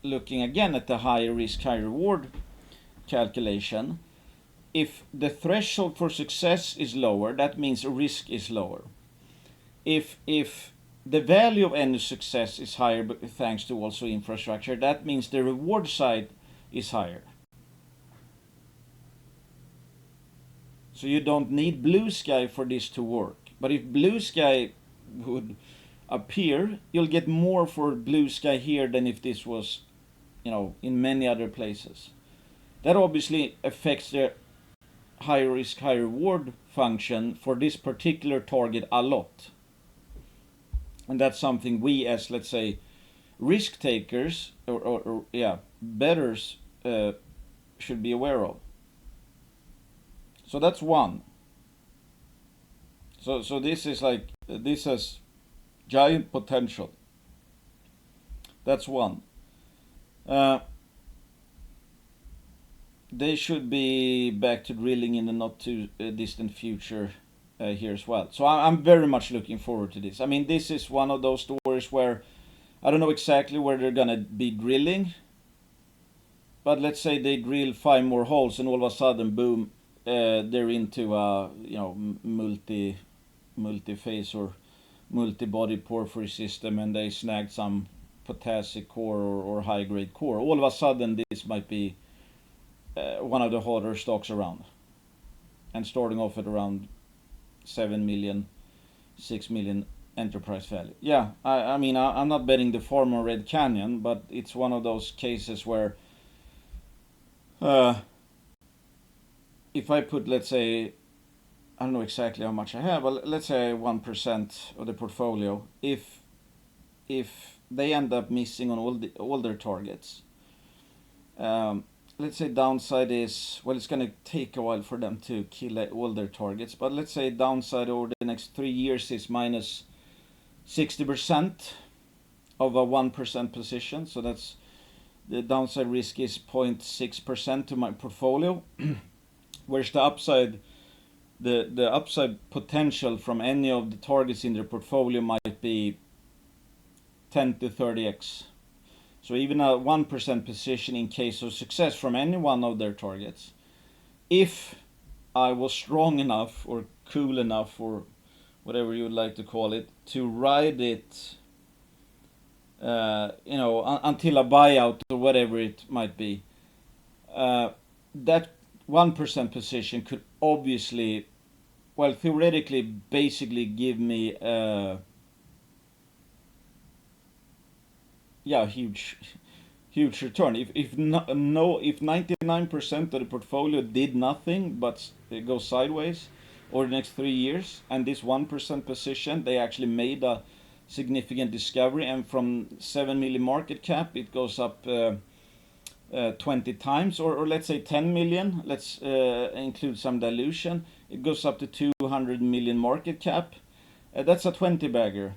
looking again at the higher risk, high reward calculation, if the threshold for success is lower, that means risk is lower. If the value of any success is higher thanks to also infrastructure, that means the reward side is higher. So you don't need blue sky for this to work. But if blue sky would appear, you'll get more for blue sky here than if this was, in many other places. That obviously affects the high risk, high reward function for this particular target a lot. And that's something we, as let's say risk takers or bettors, should be aware of. So that's one. So this is this has giant potential. That's one. They should be back to drilling in the not too distant future here as well. So I'm very much looking forward to this. I mean, this is one of those stories where I don't know exactly where they're gonna be drilling, but let's say they drill 5 more holes and all of a sudden, boom, they're into a multi-phase or multi-body porphyry system, and they snagged some potassic core or high-grade core. All of a sudden, this might be one of the hotter stocks around, and starting off at around 7 million, 6 million enterprise value. Yeah, I mean, I'm not betting the farm on Red Canyon, but it's one of those cases where if I put, let's say, I don't know exactly how much I have, but let's say 1% of the portfolio, if they end up missing on all their targets, let's say downside is, well, it's going to take a while for them to kill all their targets, but let's say downside over the next 3 years is minus 60% of a 1% position. So that's the downside risk is 0.6% to my portfolio. Whereas the upside, the upside potential from any of the targets in their portfolio might be 10 to 30x. So even a 1% position in case of success from any one of their targets, if I was strong enough or cool enough or whatever you would like to call it, to ride it, until a buyout or whatever it might be, that 1% position could obviously, well, theoretically, basically give me huge return. If 99% of the portfolio did nothing but go sideways over the next 3 years, and this 1% position, they actually made a significant discovery, and from 7 million market cap, it goes up 20 times, or let's say 10 million, let's include some dilution, it goes up to 200 million market cap. That's a 20 bagger,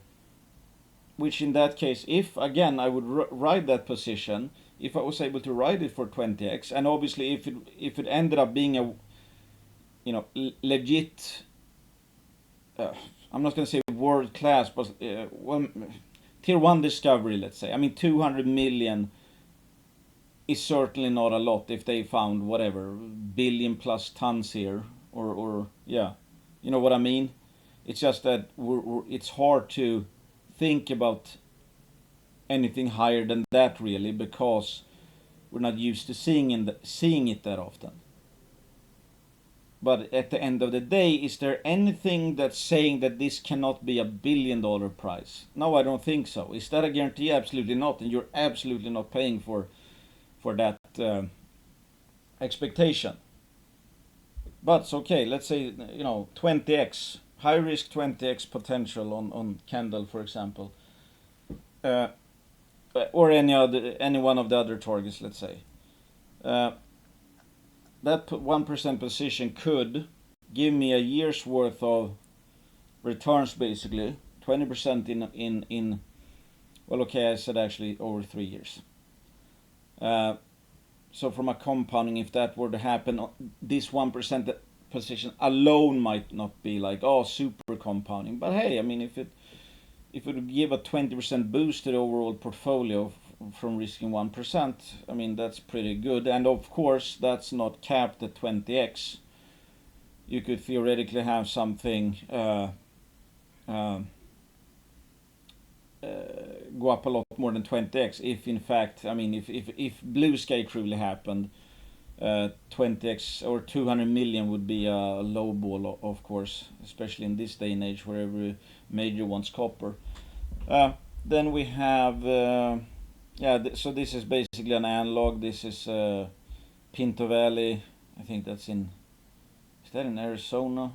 which in that case, if again I would ride that position, if I was able to ride it for 20x, and obviously if it ended up being a legit, I'm not going to say world class, but well, tier 1 discovery, let's say. I mean, 200 million is certainly not a lot if they found whatever billion plus tons here, or yeah, you know what I mean. It's just that it's hard to think about anything higher than that, really, because we're not used to seeing it that often. But at the end of the day, is there anything that's saying that this cannot be $1 billion prize? No, I don't think so. Is that a guarantee? Absolutely not. And you're absolutely not paying for that expectation. But okay, let's say 20x, high risk 20x potential on Candle, for example, or any one of the other targets, let's say. That 1% position could give me a year's worth of returns, basically 20% in well, okay, I said actually over 3 years. So from a compounding, if that were to happen, this 1% position alone might not be like, oh, super compounding. But hey, I mean, if it would give a 20% boost to the overall portfolio from risking 1%, I mean, that's pretty good. And of course, that's not capped at 20x. You could theoretically have something go up a lot more than 20x if in fact, I mean, if blue sky truly happened, 20x or 200 million would be a low ball, of course, especially in this day and age where every major wants copper. Then we have so this is basically an analog. This is Pinto Valley. I think that's is that in Arizona?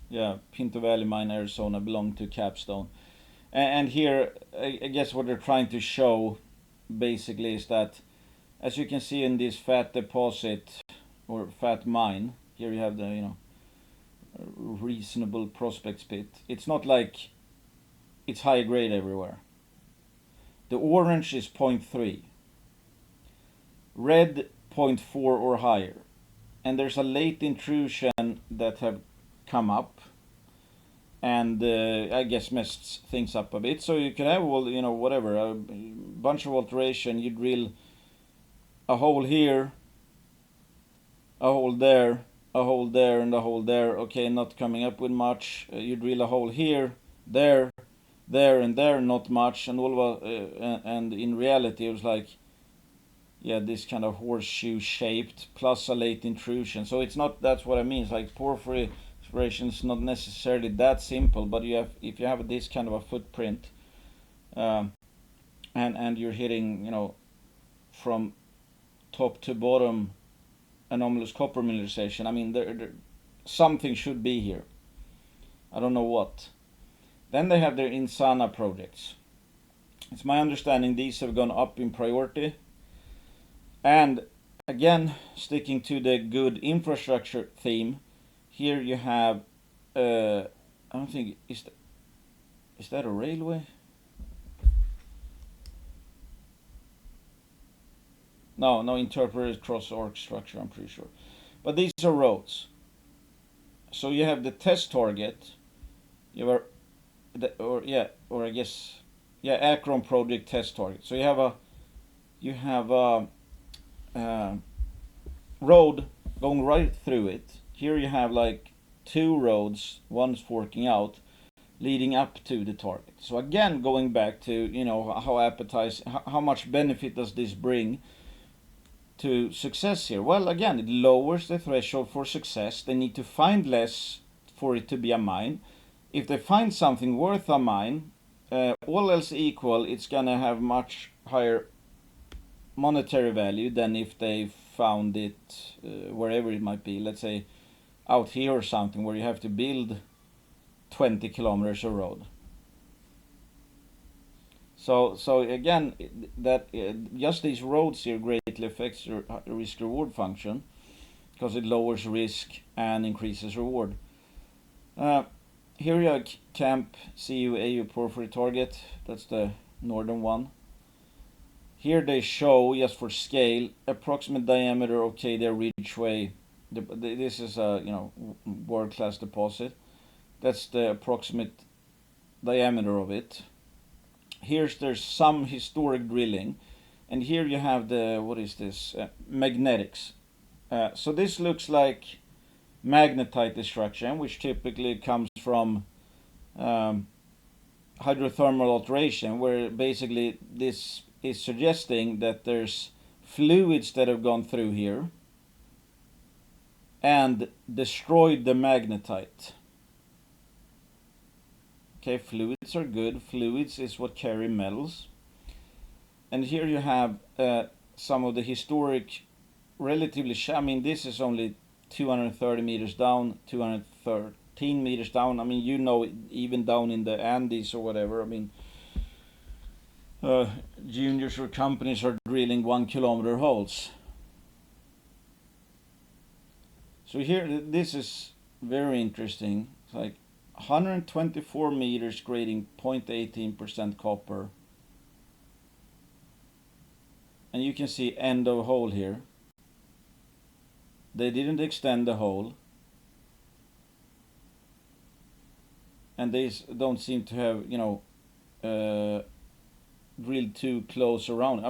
Yeah, Pinto Valley Mine, Arizona, belong to Capstone. And here, I guess what they're trying to show basically is that, as you can see in this fat deposit or fat mine, here you have the reasonable prospect pit. It's not like it's high grade everywhere. The orange is 0.3, red 0.4 or higher, and there's a late intrusion that have come up and I guess messed things up a bit. So you could have whatever, a bunch of alteration. You drill a hole here, a hole there, a hole there, and a hole there. Okay, not coming up with much. You drill a hole here, there, and there, not much. And and in reality, it was like, yeah, this kind of horseshoe shaped plus a late intrusion. So it's not. That's what I mean. It's like porphyry exploration is not necessarily that simple. But if you have this kind of a footprint, and you're hitting from top to bottom anomalous copper mineralization. I mean, there something should be here. I don't know what. Then they have their Insana projects. It's my understanding these have gone up in priority. And again, sticking to the good infrastructure theme, here you have, I don't think, is that a railway? No, interpreted cross-arc structure, I'm pretty sure. But these are roads. So you have the test target, you have Akron project test target. So you have a road going right through it. Here you have like 2 roads, one's forking out, leading up to the target. So again, going back to how much benefit does this bring to success here? Well, again, it lowers the threshold for success. They need to find less for it to be a mine. If they find something worth a mine, all else equal, it's gonna have much higher monetary value than if they found it wherever it might be. Let's say out here or something where you have to build 20 kilometers of road. So again, that just these roads here greatly affects your risk reward function, because it lowers risk and increases reward. Here you have Camp CU AU porphyry target. That's the northern one. Here they show, just for scale, approximate diameter of Cadia Ridgeway. This is a world-class deposit. That's the approximate diameter of it. There's some historic drilling, and here you have the, what is this, magnetics. So this looks like magnetite destruction, which typically comes from hydrothermal alteration, where basically this is suggesting that there's fluids that have gone through here and destroyed the magnetite. Okay, fluids are good. Fluids is what carry metals. And here you have some of the historic, relatively, this is only 230 meters down, 213 meters down. Even down in the Andes or whatever, juniors or companies are drilling 1 kilometer holes. So here, this is very interesting. It's like 124 meters grading 0.18% copper. And you can see end of hole here. They didn't extend the hole. And they don't seem to have, drilled too close around.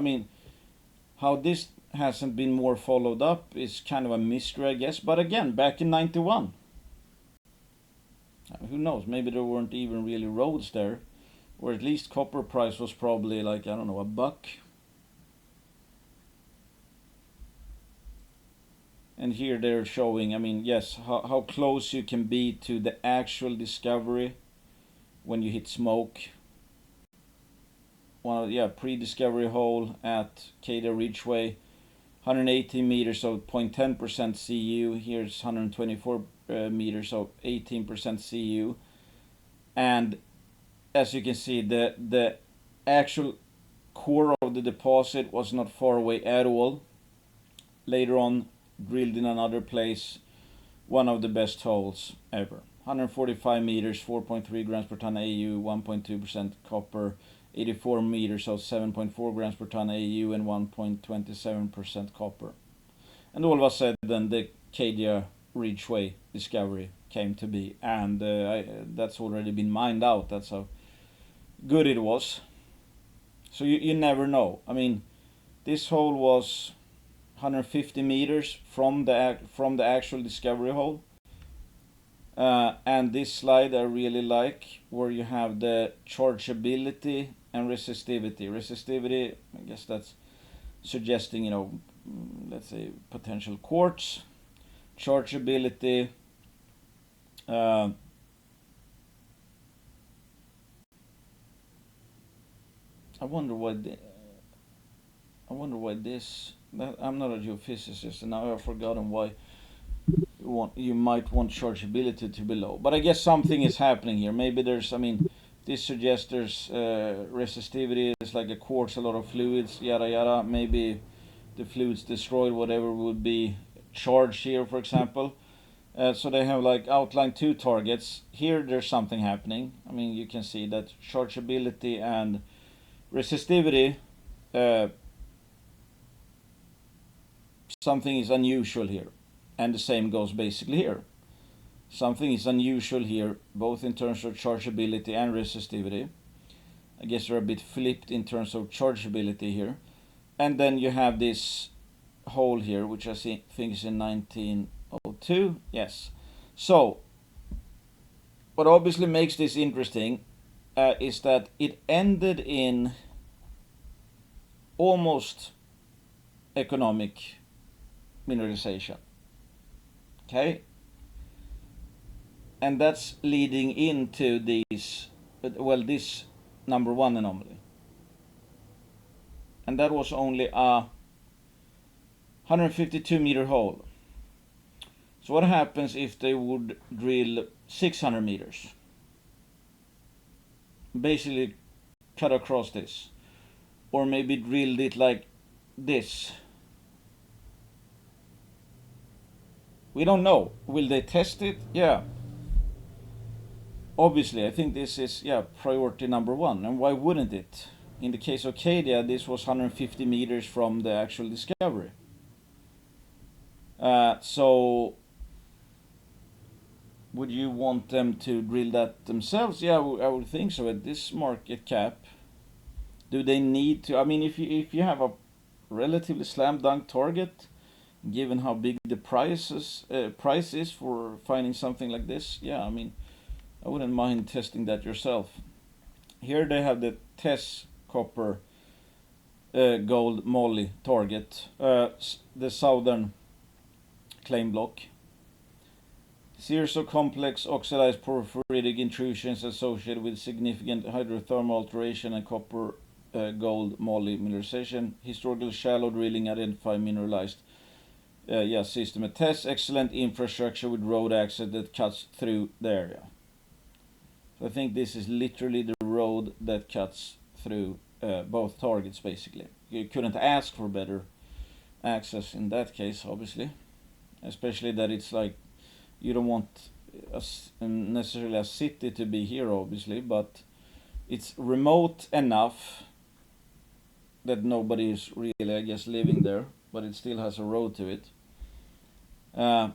How this hasn't been more followed up is kind of a mystery, I guess. But again, back in 91. Who knows, maybe there weren't even really roads there. Or at least copper price was probably like, I don't know, $1. And here they're showing, yes, how close you can be to the actual discovery when you hit smoke. Pre-discovery hole at Cadia Ridgeway, 118 meters of 0.10% Cu. Here's 124 meters of 18% Cu. And as you can see, the actual core of the deposit was not far away at all. Later on, drilled in another place, one of the best holes ever. 145 meters, 4.3 grams per ton AU, 1.2% copper, 84 meters of 7.4 grams per ton AU and 1.27% copper. And all of a sudden the Cadia Ridgeway discovery came to be, and that's already been mined out. That's how good it was. So you never know. This hole was 150 meters from the actual discovery hole. And this slide I really like, where you have the chargeability and resistivity. Resistivity, I guess that's suggesting, let's say potential quartz. Chargeability, I wonder why this. I'm not a geophysicist, and now I've forgotten why you might want chargeability to be low. But I guess something is happening here. Maybe there's, this suggests there's resistivity. It's like a quartz, a lot of fluids, yada yada. Maybe the fluids destroyed whatever would be charged here, for example. So they have like outlined 2 targets. Here there's something happening. You can see that chargeability and resistivity, something is unusual here. And the same goes basically here. Something is unusual here, both in terms of chargeability and resistivity. I guess they're a bit flipped in terms of chargeability here. And then you have this hole here, which I think is in 1902. Yes. So, what obviously makes this interesting is that it ended in almost economic mineralization. Okay? And that's leading into this number 1 anomaly. And that was only a 152 meter hole. So what happens if they would drill 600 meters? Basically cut across this, or maybe drilled it like this. We don't know. Will they test it? Yeah. Obviously, I think this is priority number one. And why wouldn't it? In the case of Cadia, this was 150 meters from the actual discovery. So, would you want them to drill that themselves? Yeah, I would think so. At this market cap, do they need to? I mean, if you have a relatively slam dunk target, given how big the price is for finding something like this, yeah, I mean, I wouldn't mind testing that yourself. Here they have the TESS copper gold moly target, the southern claim block. Series of complex oxidized porphyritic intrusions associated with significant hydrothermal alteration and copper gold moly mineralization. Historical shallow drilling identify mineralized system. A TESS excellent infrastructure with road access that cuts through the area. So I think this is literally the road that cuts through both targets, basically. You couldn't ask for better access in that case, obviously. Especially that it's like, you don't want necessarily a city to be here, obviously, but it's remote enough that nobody is really, I guess, living there, but it still has a road to it. And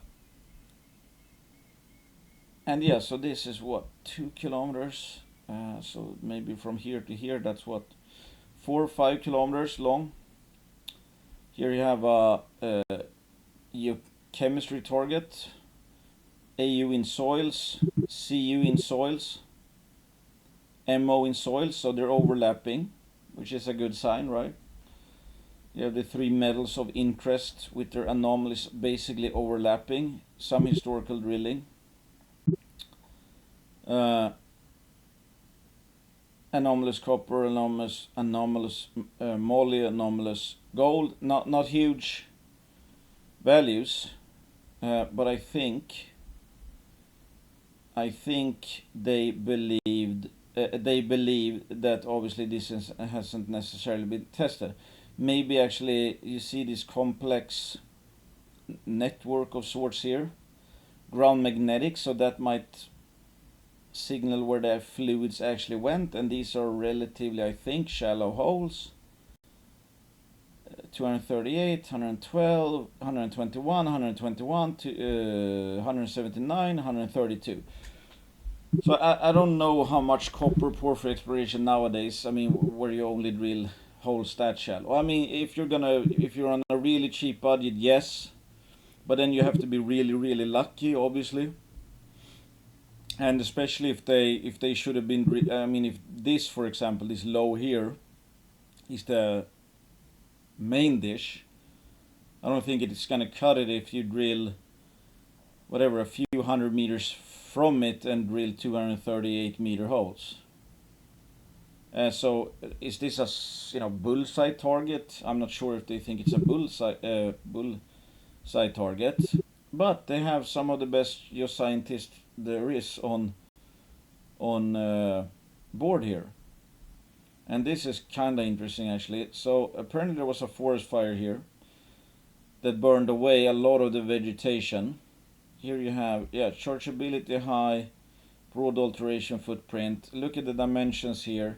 yeah, so this is what, 2 kilometers? So maybe from here to here, that's what, 4 or 5 kilometers long. Here you have a geochemistry target, AU in soils, CU in soils, MO in soils, so they're overlapping, which is a good sign, right? You have the 3 metals of interest with their anomalies basically overlapping, some historical drilling. Anomalous copper, anomalous moly, anomalous gold. Not huge values, but I think they believe that obviously this hasn't necessarily been tested. Maybe actually you see this complex network of sorts here, ground magnetic, so that might signal where the fluids actually went, and these are relatively, I think, shallow holes. 238, 112, 121, 121, 179, 132. So I don't know how much copper porphyry exploration nowadays, I mean, where you only drill holes that shallow. I mean, if you're on a really cheap budget, yes, but then you have to be really, really lucky, obviously. And especially if they should have been, I mean, if this, for example, this low here is the main dish, I don't think it's gonna cut it if you drill whatever, a few hundred meters from it and drill 238 meter holes. So is this a bullseye target? I'm not sure if they think it's a bullseye target, but they have some of the best geoscientists there is on board here. And this is kind of interesting, actually. So apparently there was a forest fire here that burned away a lot of the vegetation. Here you have, chargeability high, broad alteration footprint. Look at the dimensions here.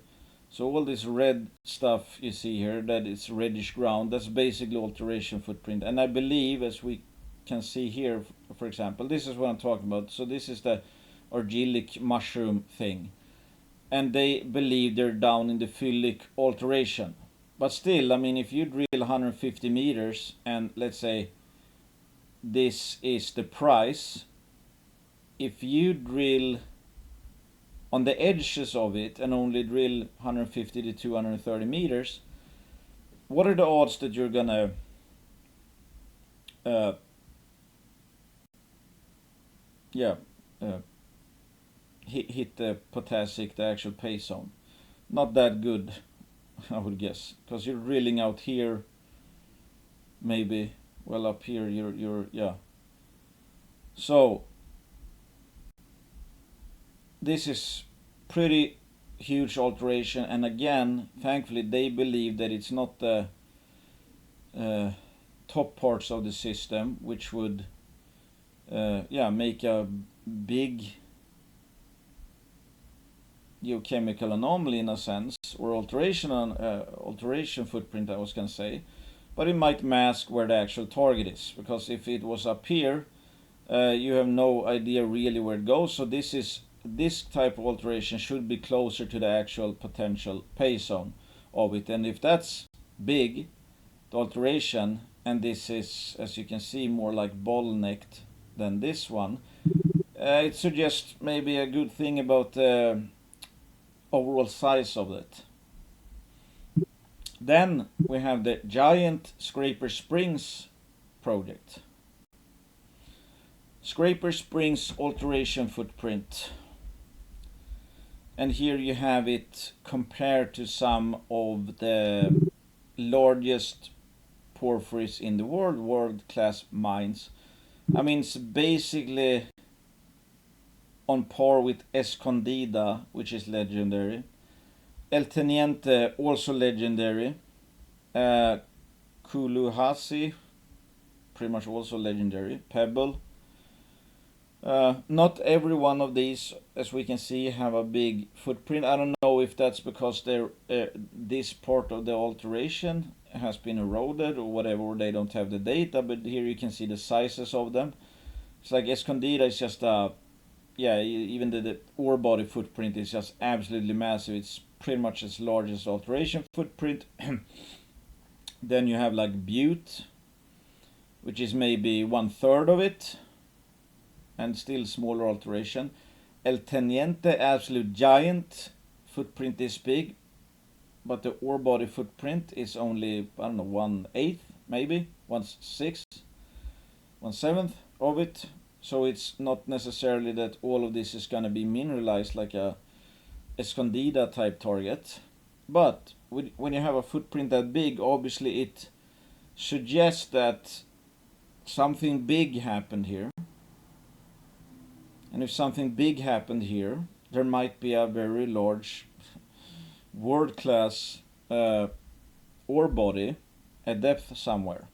So all this red stuff you see here, that is reddish ground, that's basically alteration footprint. And I believe, as we can see here, for example, this is what I'm talking about. So this is the argillic mushroom thing. And they believe they're down in the phylic alteration. But still, I mean, if you drill 150 meters and let's say this is the price, if you drill on the edges of it and only drill 150 to 230 meters, what are the odds that you're gonna hit the potassic, the actual pay zone? Not that good, I would guess, because you're drilling out here, maybe, well, up here you're so this is pretty huge alteration, and again, thankfully, they believe that it's not the top parts of the system which would make a big geochemical anomaly in a sense, or alteration footprint, I was going to say, but it might mask where the actual target is, because if it was up here, you have no idea really where it goes. So this type of alteration should be closer to the actual potential pay zone of it, and if that's big, the alteration, and this is, as you can see, more like bottlenecked than this one, it suggests maybe a good thing about the overall size of it. Then we have the giant Scraper Springs project. Scraper Springs alteration footprint. And here you have it compared to some of the largest porphyries in the world, world-class mines. I mean, it's basically on par with Escondida, which is legendary. El Teniente, also legendary. Kuluhasi, pretty much also legendary. Pebble. Not every one of these, as we can see, have a big footprint. I don't know if that's because this part of the alteration has been eroded or whatever, or they don't have the data, but here you can see the sizes of them. It's like Escondida is just even the ore body footprint is just absolutely massive. It's pretty much as large as alteration footprint. Then you have like Butte, which is maybe 1/3 of it, and still smaller alteration. El Teniente, absolute giant, footprint this big, but the ore body footprint is only, I don't know, 1/8, maybe 1/6, 1/7 of it. So it's not necessarily that all of this is going to be mineralized like a Escondida type target. But when you have a footprint that big, obviously it suggests that something big happened here. And if something big happened here, there might be a very large world-class ore body at depth somewhere.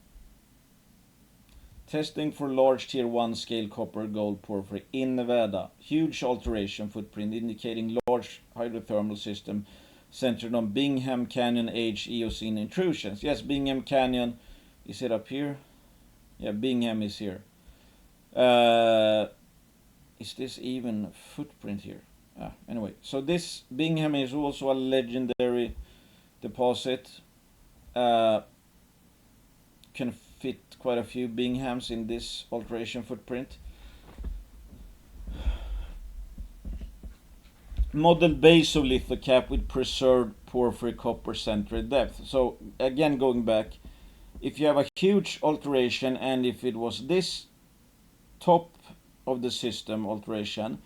Testing for large tier 1 scale copper gold porphyry in Nevada. Huge alteration footprint indicating large hydrothermal system centered on Bingham Canyon age Eocene intrusions. Yes, Bingham Canyon, is it up here? Yeah, Bingham is here. Is this even footprint here? Anyway, so this Bingham is also a legendary deposit. Can fit quite a few Binghams in this alteration footprint. Model base of lithocap with preserved porphyry copper centered depth. So again, going back, if you have a huge alteration, and if it was this top of the system alteration,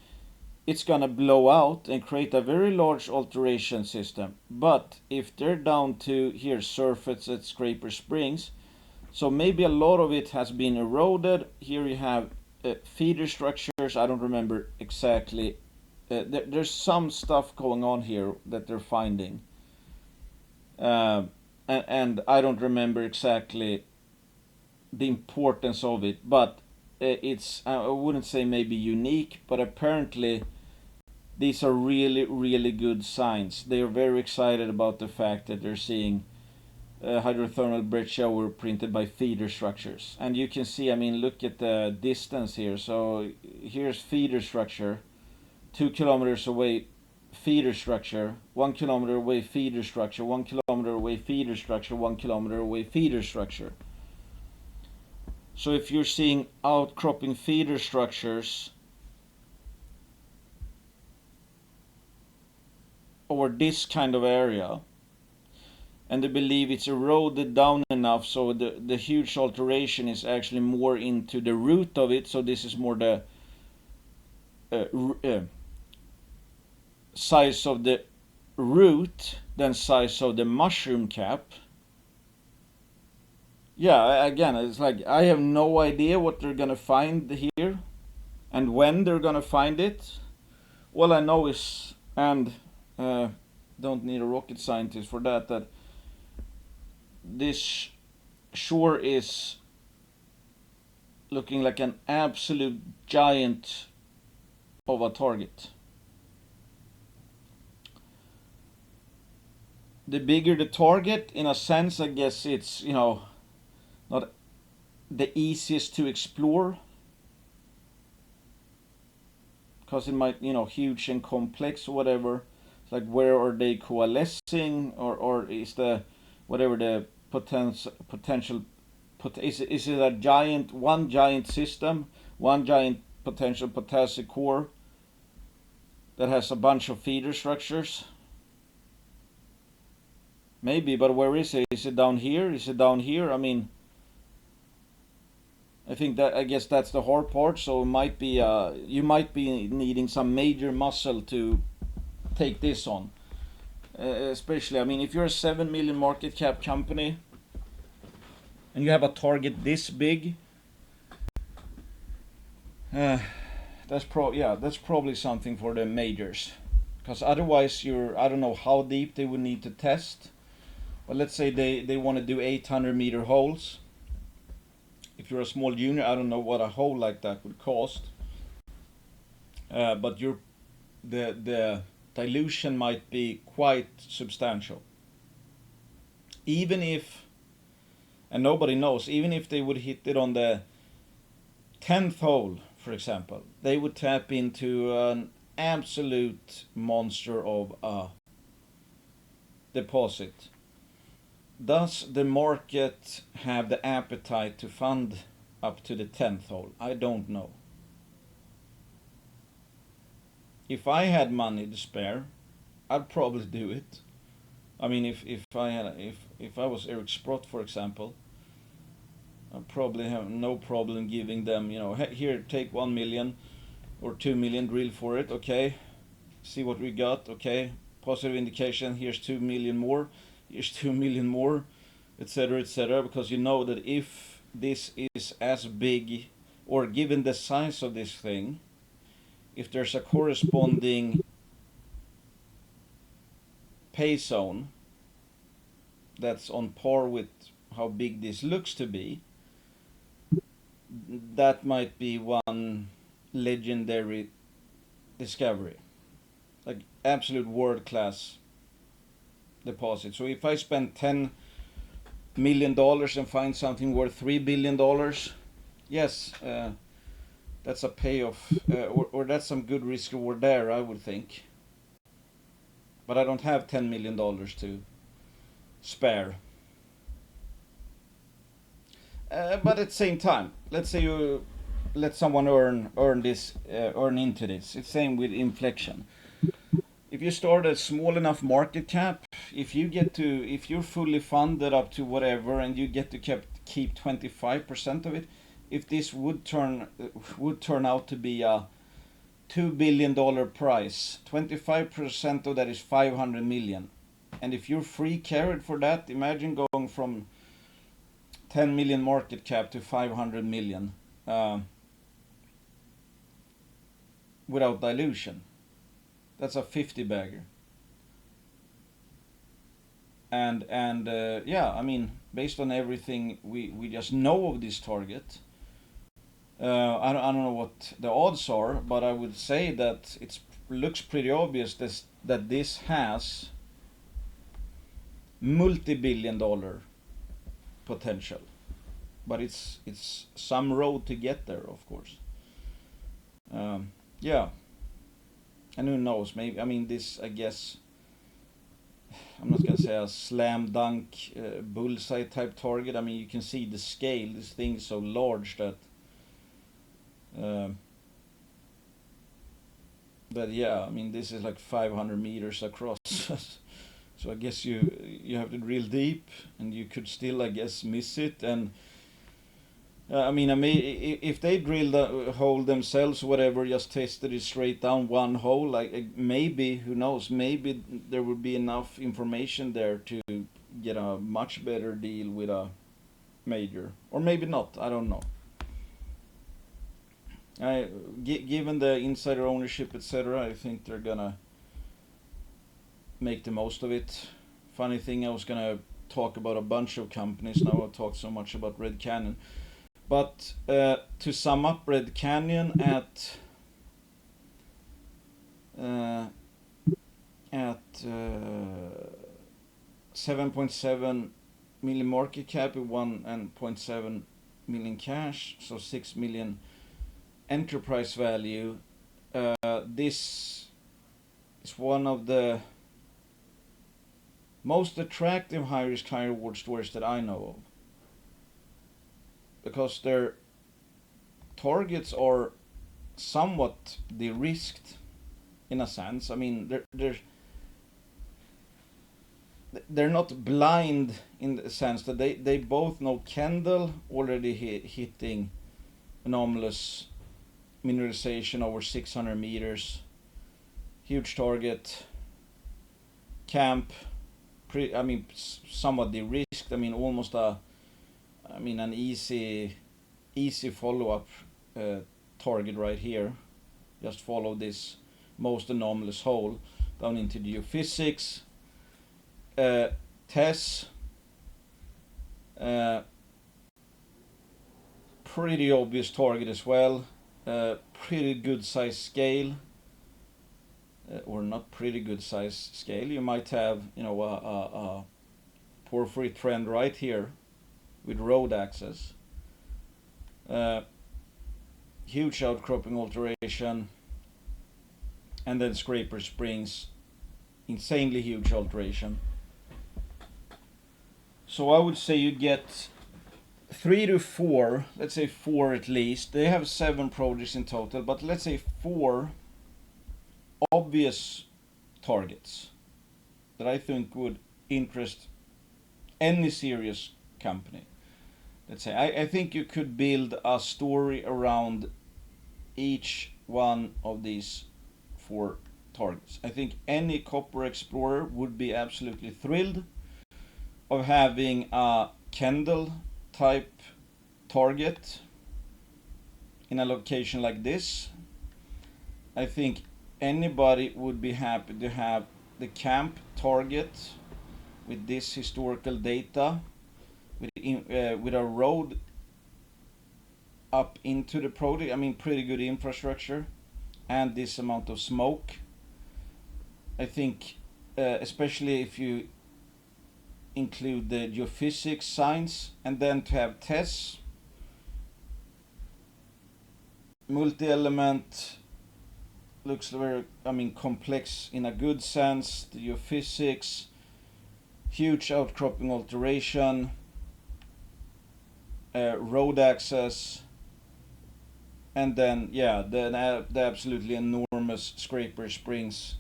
it's gonna blow out and create a very large alteration system. But if they're down to here surface at Scraper Springs, so maybe a lot of it has been eroded. Here you have feeder structures. I don't remember exactly. There's some stuff going on here that they're finding, and I don't remember exactly the importance of it, but it's, I wouldn't say maybe unique, but apparently these are really, really good signs. They are very excited about the fact that they're seeing hydrothermal bread shower printed by feeder structures. And you can see, I mean, look at the distance here. So here's feeder structure, 2 kilometers away feeder structure, 1 kilometer away feeder structure, 1 kilometer away feeder structure, 1 kilometer away feeder structure. So if you're seeing outcropping feeder structures over this kind of area, and they believe it's eroded down enough so the huge alteration is actually more into the root of it, so this is more the size of the root than size of the mushroom cap. Yeah, again, it's like I have no idea what they're gonna find here and when they're gonna find it. All I know is, and don't need a rocket scientist for that, that this sure is looking like an absolute giant of a target. The bigger the target, in a sense, I guess it's, not the easiest to explore, because it might, huge and complex or whatever. It's like, where are they coalescing, or is the, whatever the potential, is it a one giant system, one giant potential potassic core that has a bunch of feeder structures? Maybe, but where is it? Is it down here? Is it down here? I mean, I guess that's the hard part. So it might be, you might be needing some major muscle to take this on. Especially, I mean, if you're a 7 million market cap company and you have a target this big, that's probably something for the majors. Because otherwise, I don't know how deep they would need to test. But let's say they want to do 800-meter holes. If you're a small junior, I don't know what a hole like that would cost. But the dilution might be quite substantial. Even if, and nobody knows, even if they would hit it on the 10th hole, for example, they would tap into an absolute monster of a deposit. Does the market have the appetite to fund up to the 10th hole? I don't know. If I had money to spare, I'd probably do it. I mean, if I was Eric Sprott, for example, I'd probably have no problem giving them, hey, here, take 1 million or 2 million, drill for it, okay, see what we got, okay, positive indication, here's 2 million more, here's 2 million more, etc., because you know that if this is as big, or given the size of this thing, if there's a corresponding pay zone that's on par with how big this looks to be, that might be one legendary discovery, like absolute world-class deposit. So if I spend $10 million and find something worth $3 billion, yes, that's a payoff, or that's some good risk reward there, I would think. But I don't have $10 million to spare. But at the same time, let's say you let someone earn into this. It's same with inflection. If you start a small enough market cap, if you're fully funded up to whatever, and you get to keep 25% of it, if this would turn out to be a $2 billion price, 25% of that is 500 million. And if you're free carried for that, imagine going from 10 million market cap to 500 million without dilution. That's a 50 bagger. And yeah, I mean, based on everything we just know of this target, I don't know what the odds are, but I would say that it looks pretty obvious that this has multi-billion-dollar potential, but it's some road to get there, of course. Yeah, and who knows? Maybe, I mean, this, I guess, I'm not gonna say a slam dunk bullseye type target. I mean, you can see the scale. This thing is so large that yeah, I mean, this is like 500 meters across. So I guess you have to drill deep, and you could still, I guess, miss it. And I mean, if they drill the hole themselves, whatever, just tested it straight down one hole, like maybe, who knows, maybe there would be enough information there to get a much better deal with a major, or maybe not. I don't know. Given the insider ownership, etc., I think they're gonna make the most of it. Funny thing, I was gonna talk about a bunch of companies. Now I'll talk so much about Red Canyon. But to sum up, Red Canyon at 7.7 million market cap with 1.7 million cash, so 6 million enterprise value. This is one of the most attractive high-risk, high-reward stories that I know of, because their targets are somewhat de-risked in a sense. I mean, they're not blind in the sense that they both know Kendall already hitting anomalous mineralization over 600 meters, huge target. Camp, somewhat de-risked. I mean, almost an easy follow-up target right here. Just follow this most anomalous hole down into the geophysics. TESS, pretty obvious target as well. Pretty good size scale, or not pretty good size scale. You might have, a porphyry trend right here with road access. Huge outcropping alteration, and then Scraper Springs, insanely huge alteration. So I would say you get 3 to 4, let's say 4 at least. They have 7 projects in total, but let's say 4 obvious targets that I think would interest any serious company. Let's say I think you could build a story around each one of these 4 targets. I think any copper explorer would be absolutely thrilled of having a Kendall type target in a location like this. I think anybody would be happy to have the camp target with this historical data, with a road up into the project. I mean, pretty good infrastructure and this amount of smoke. I think especially if you include the geophysics science, and then to have TESS, multi-element, looks very, complex in a good sense. The geophysics, huge outcropping alteration, road access, and then the absolutely enormous Scraper Springs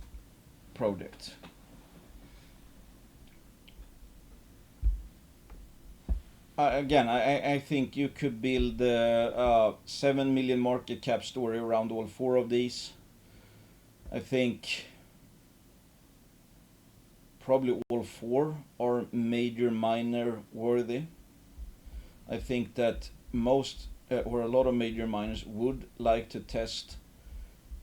project. Again, I think you could build a 7 million market cap story around all 4 of these. I think probably all 4 are major miner worthy. I think that most or a lot of major miners would like to test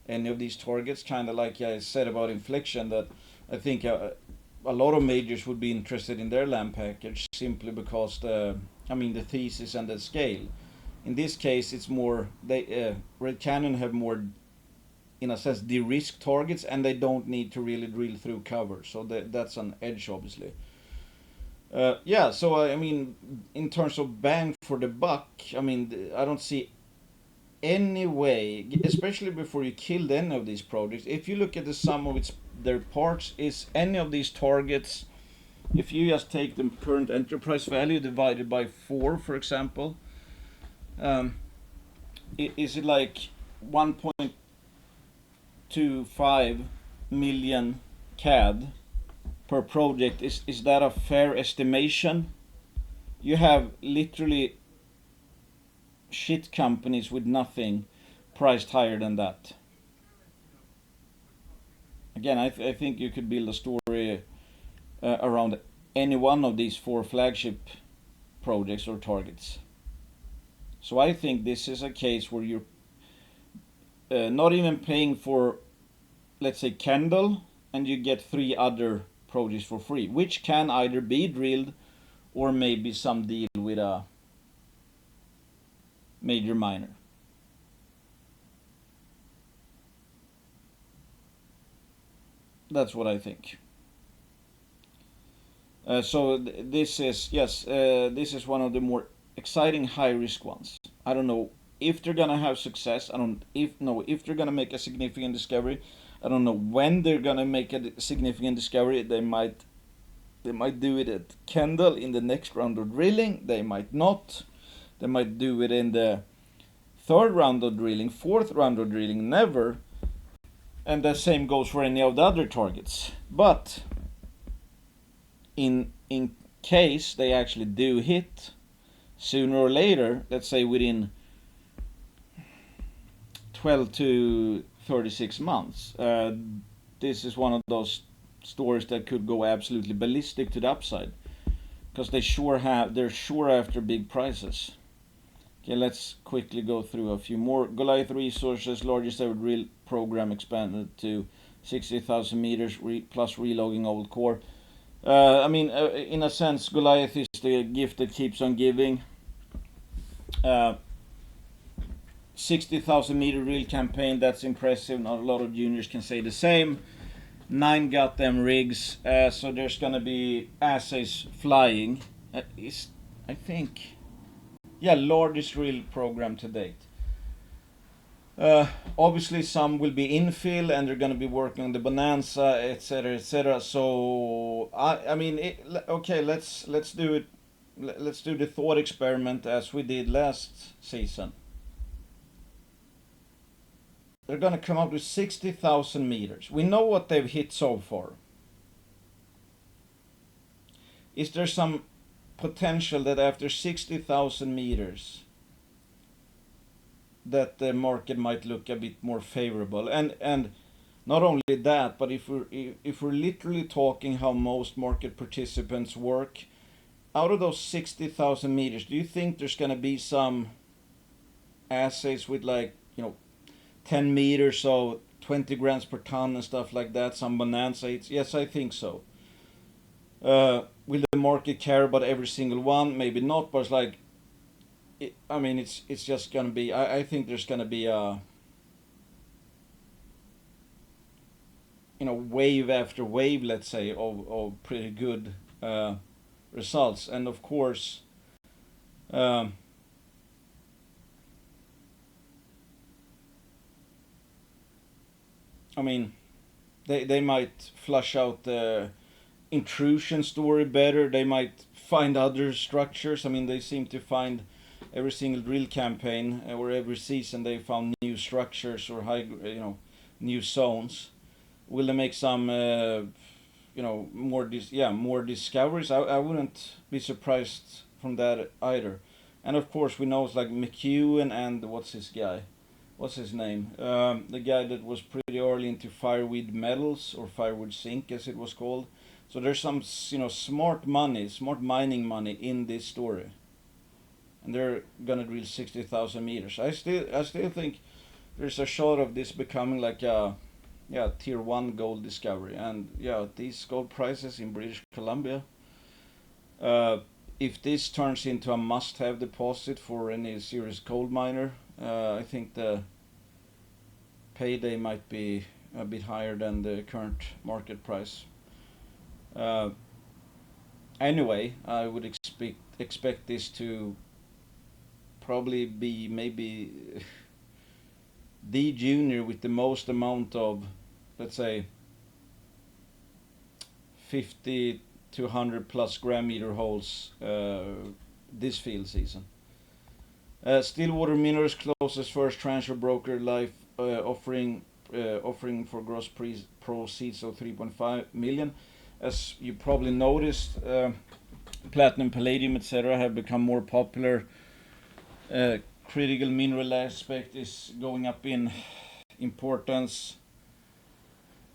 any of these targets, kind of like I said about Inflection, that I think a lot of majors would be interested in their land package simply because the thesis and the scale. In this case, it's more Red Canyon have more, in a sense, de-risk targets, and they don't need to really drill through cover, so that's an edge, obviously. So in terms of bang for the buck, I don't see any way, especially before you killed any of these projects. If you look at the sum of their parts, is any of these targets, if you just take the current enterprise value divided by 4, for example, is it like 1.25 million CAD per project? Is that a fair estimation? You have literally shit companies with nothing priced higher than that. Again, I think you could build a story around any one of these 4 flagship projects or targets. So I think this is a case where you're not even paying for, let's say, Kendall and you get 3 other projects for free, which can either be drilled or maybe some deal with a major miner. That's what I think. So this is, yes, this is one of the more exciting high risk ones. I don't know if they're gonna have success. I don't know if they're gonna make a significant discovery. I don't know when they're gonna make a significant discovery. They might do it at Kendall in the next round of drilling. They might not. They might do it in the 3rd round of drilling, 4th round of drilling, never. And the same goes for any of the other targets. But in case they actually do hit, sooner or later, let's say within 12 to 36 months, this is one of those stories that could go absolutely ballistic to the upside, because they're sure after big prices. Okay, let's quickly go through a few more. Goliath Resources, largest ever drill program, expanded to 60,000 meters plus relogging old core. In a sense, Goliath is the gift that keeps on giving. 60,000 meter drill campaign, that's impressive. Not a lot of juniors can say the same. 9 got them rigs, so there's gonna be assays flying. I think, largest drill program to date. Obviously some will be infill and they're going to be working on the bonanza, etc, etc. So okay, let's do it. Let's do the thought experiment as we did last season. They're going to come up with 60,000 meters. We know what they've hit so far. Is there some potential that after 60,000 meters that the market might look a bit more favorable? And not only that, but if we're literally talking how most market participants work, out of those 60,000 meters, do you think there's going to be some assays with 10 meters, so 20 grams per ton and stuff like that, some bonanza? Yes, I think so. Will the market care about every single one? Maybe not, but it's just gonna be. I think there's gonna be a wave after wave, let's say, of pretty good results, and of course. They might flush out the intrusion story better. They might find other structures. They seem to find every single drill campaign or every season they found new structures or new zones. Will they make some more discoveries? I wouldn't be surprised from that either. And of course we know it's like McEwen and what's his name? The guy that was pretty early into fireweed metals or firewood zinc, as it was called. So there's some, smart mining money in this story, and they're gonna drill 60,000 meters. I still think there's a shot of this becoming like a, tier 1 gold discovery, and these gold prices in British Columbia. If this turns into a must-have deposit for any serious gold miner, I think the payday might be a bit higher than the current market price. Anyway, I would expect this to probably be maybe the junior with the most amount of, let's say, 50 to 100 plus gram meter holes this field season. Stillwater Minerals closes first transfer broker life offering for gross proceeds of 3.5 million. As you probably noticed, platinum, palladium, etc. have become more popular. Critical mineral aspect is going up in importance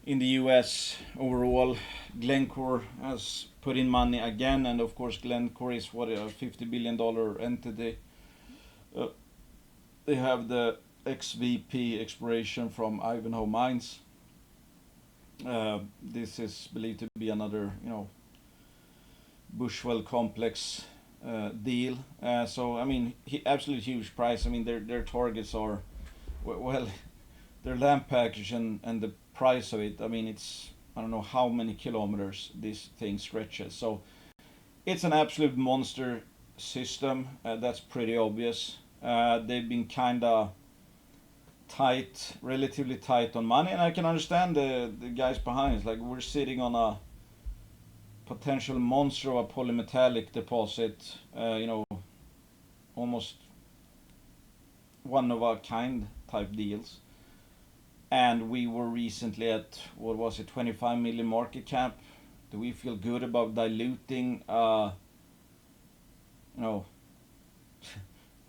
in the US overall. Glencore has put in money again, and of course Glencore is a $50 billion entity. They have the ex-VP exploration from Ivanhoe Mines. This is believed to be another, Bushwell complex deal. So I mean, absolute huge price. I mean, their targets are, well, their land package and the price of it. I mean, it's, I don't know how many kilometers this thing stretches. So it's an absolute monster system. That's pretty obvious. They've been kind of tight, relatively tight on money, and I can understand the guys behind. It's like we're sitting on a potential monster of a polymetallic deposit, almost one of a kind type deals. And we were recently at, what was it, 25 million market cap. Do we feel good about diluting,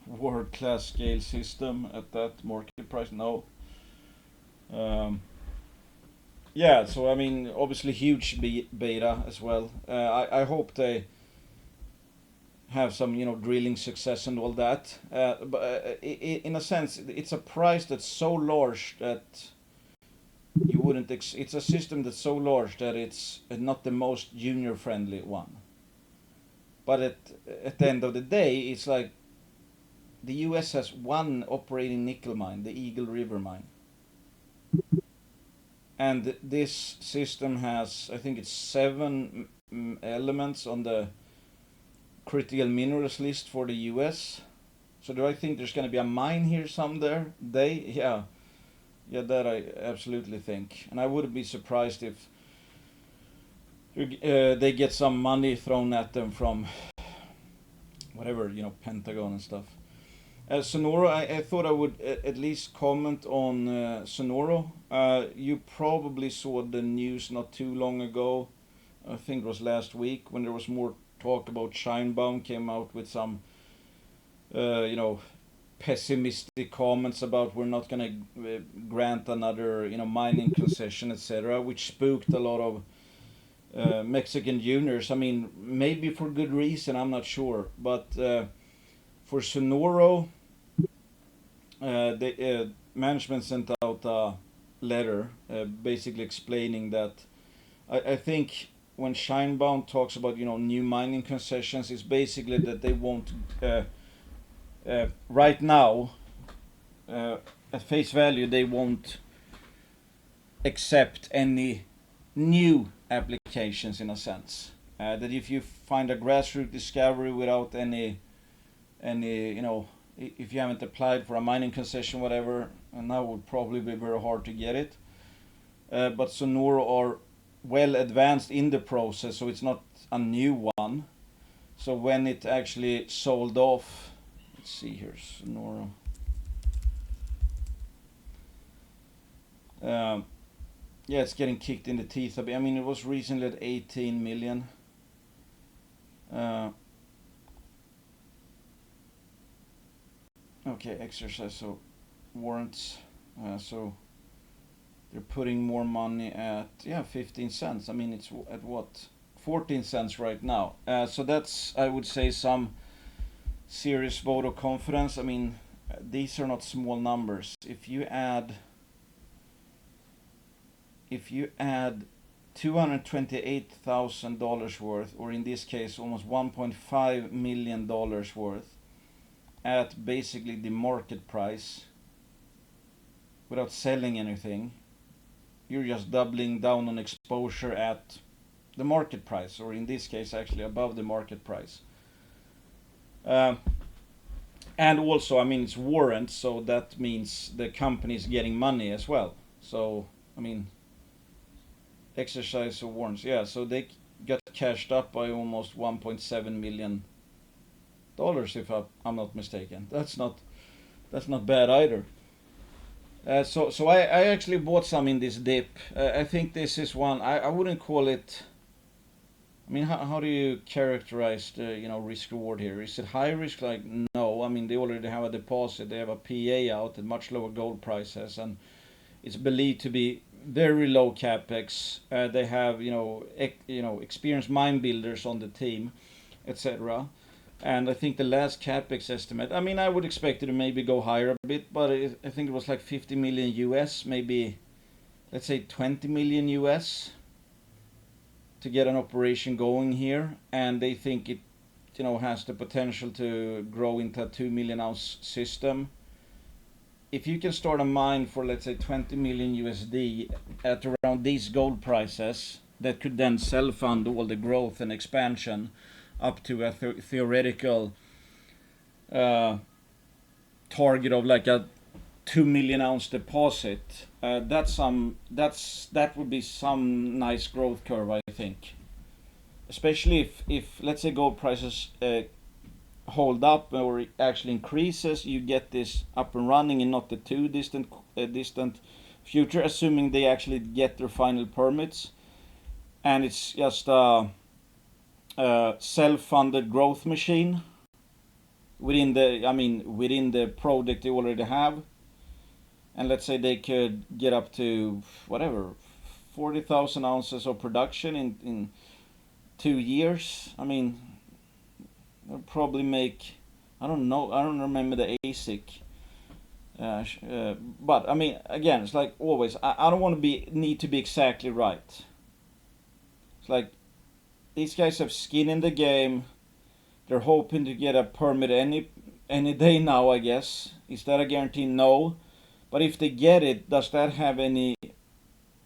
world-class scale system at that market price? No. Yeah, so I mean, obviously huge beta as well. I hope they have some, drilling success and all that. But in a sense, it's a price that's so large that you wouldn't. It's a system that's so large that it's not the most junior-friendly one. But at the end of the day, it's like the U.S. has one operating nickel mine, the Eagle River mine. And this system has, I think it's 7 elements on the critical minerals list for the US. So do I think there's going to be a mine here someday? Yeah, that I absolutely think. And I wouldn't be surprised if they get some money thrown at them from whatever, Pentagon and stuff. Sonoro, I thought I would at least comment on Sonoro. You probably saw the news not too long ago. I think it was last week when there was more talk about Scheinbaum came out with some, pessimistic comments about we're not going to grant another, mining concession, etc., which spooked a lot of Mexican juniors. I mean, maybe for good reason, I'm not sure, but for Sonoro, the management sent out a letter basically explaining that I think when Scheinbaum talks about new mining concessions, it's basically that they won't right now at face value they won't accept any new applications in a sense. That if you find a grassroots discovery without any if you haven't applied for a mining concession, whatever, and that would probably be very hard to get it. But Sonoro are well advanced in the process, so it's not a new one. So when it actually sold off, let's see here, Sonoro. Yeah, it's getting kicked in the teeth a bit. I mean, it was recently at 18 million. Okay, exercise, so warrants. So they're putting more money at 15 cents. I mean, it's at what, 14 cents right now. So that's, I would say, some serious vote of confidence. I mean, these are not small numbers. If you add $228,000 worth, or in this case almost $1.5 million worth, at basically the market price without selling anything, you're just doubling down on exposure at the market price, or in this case actually above the market price. And also, I mean, it's warrants, so that means the company is getting money as well. So, I mean, exercise of warrants, so they got cashed up by almost $1.7 million, if I'm not mistaken. That's not bad either. So I actually bought some in this dip. I think this is one. I wouldn't call it. I mean, how do you characterize the risk reward here? Is it high risk? Like, no. I mean, they already have a deposit. They have a PA out at much lower gold prices, and it's believed to be very low capex. They have experienced mine builders on the team, etc. And I think the last capex estimate, I mean, I would expect it to maybe go higher a bit, but I think it was like 50 million US, maybe let's say 20 million US to get an operation going here, and they think it, has the potential to grow into a 2 million ounce system. If you can start a mine for, let's say, 20 million USD at around these gold prices, that could then self-fund all the growth and expansion up to a theoretical target of like a 2 million ounce deposit. That would be some nice growth curve, I think. Especially if let's say gold prices hold up or actually increases, you get this up and running in not the too distant future, assuming they actually get their final permits, and it's just a self-funded growth machine within the project they already have. And let's say they could get up to whatever 40,000 ounces of production in 2 years. I mean, they'll probably make, I don't know, I don't remember the ASIC. But I mean, again, it's like always, I don't want to need to be exactly right. It's like these guys have skin in the game. They're hoping to get a permit any day now, I guess. Is that a guarantee? No. But if they get it, does that have any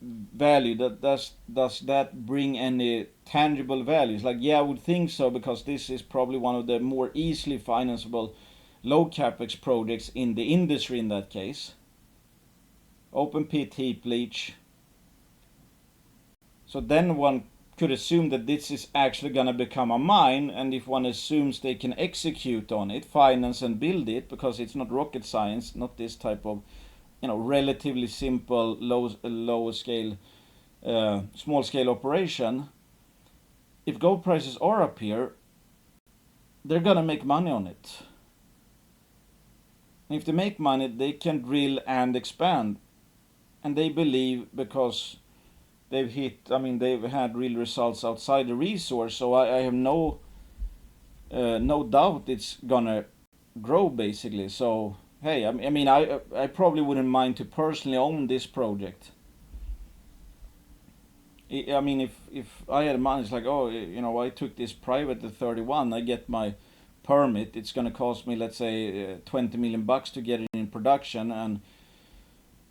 value? Does that bring any tangible values? Like, yeah, I would think so, because this is probably one of the more easily financeable low capex projects in the industry in that case. Open pit heap leach. So then one could assume that this is actually going to become a mine, and if one assumes they can execute on it, finance and build it, because it's not rocket science, not this type of relatively simple low scale small scale operation. If gold prices are up here, they're gonna make money on it, and if they make money, they can drill and expand, and they believe, because they've had real results outside the resource, so I have no doubt it's gonna grow, basically. So hey, I probably wouldn't mind to personally own this project. I mean, if I had money, it's like, oh, I took this private at 31, I get my permit, it's gonna cost me, let's say, 20 million bucks to get it in production, and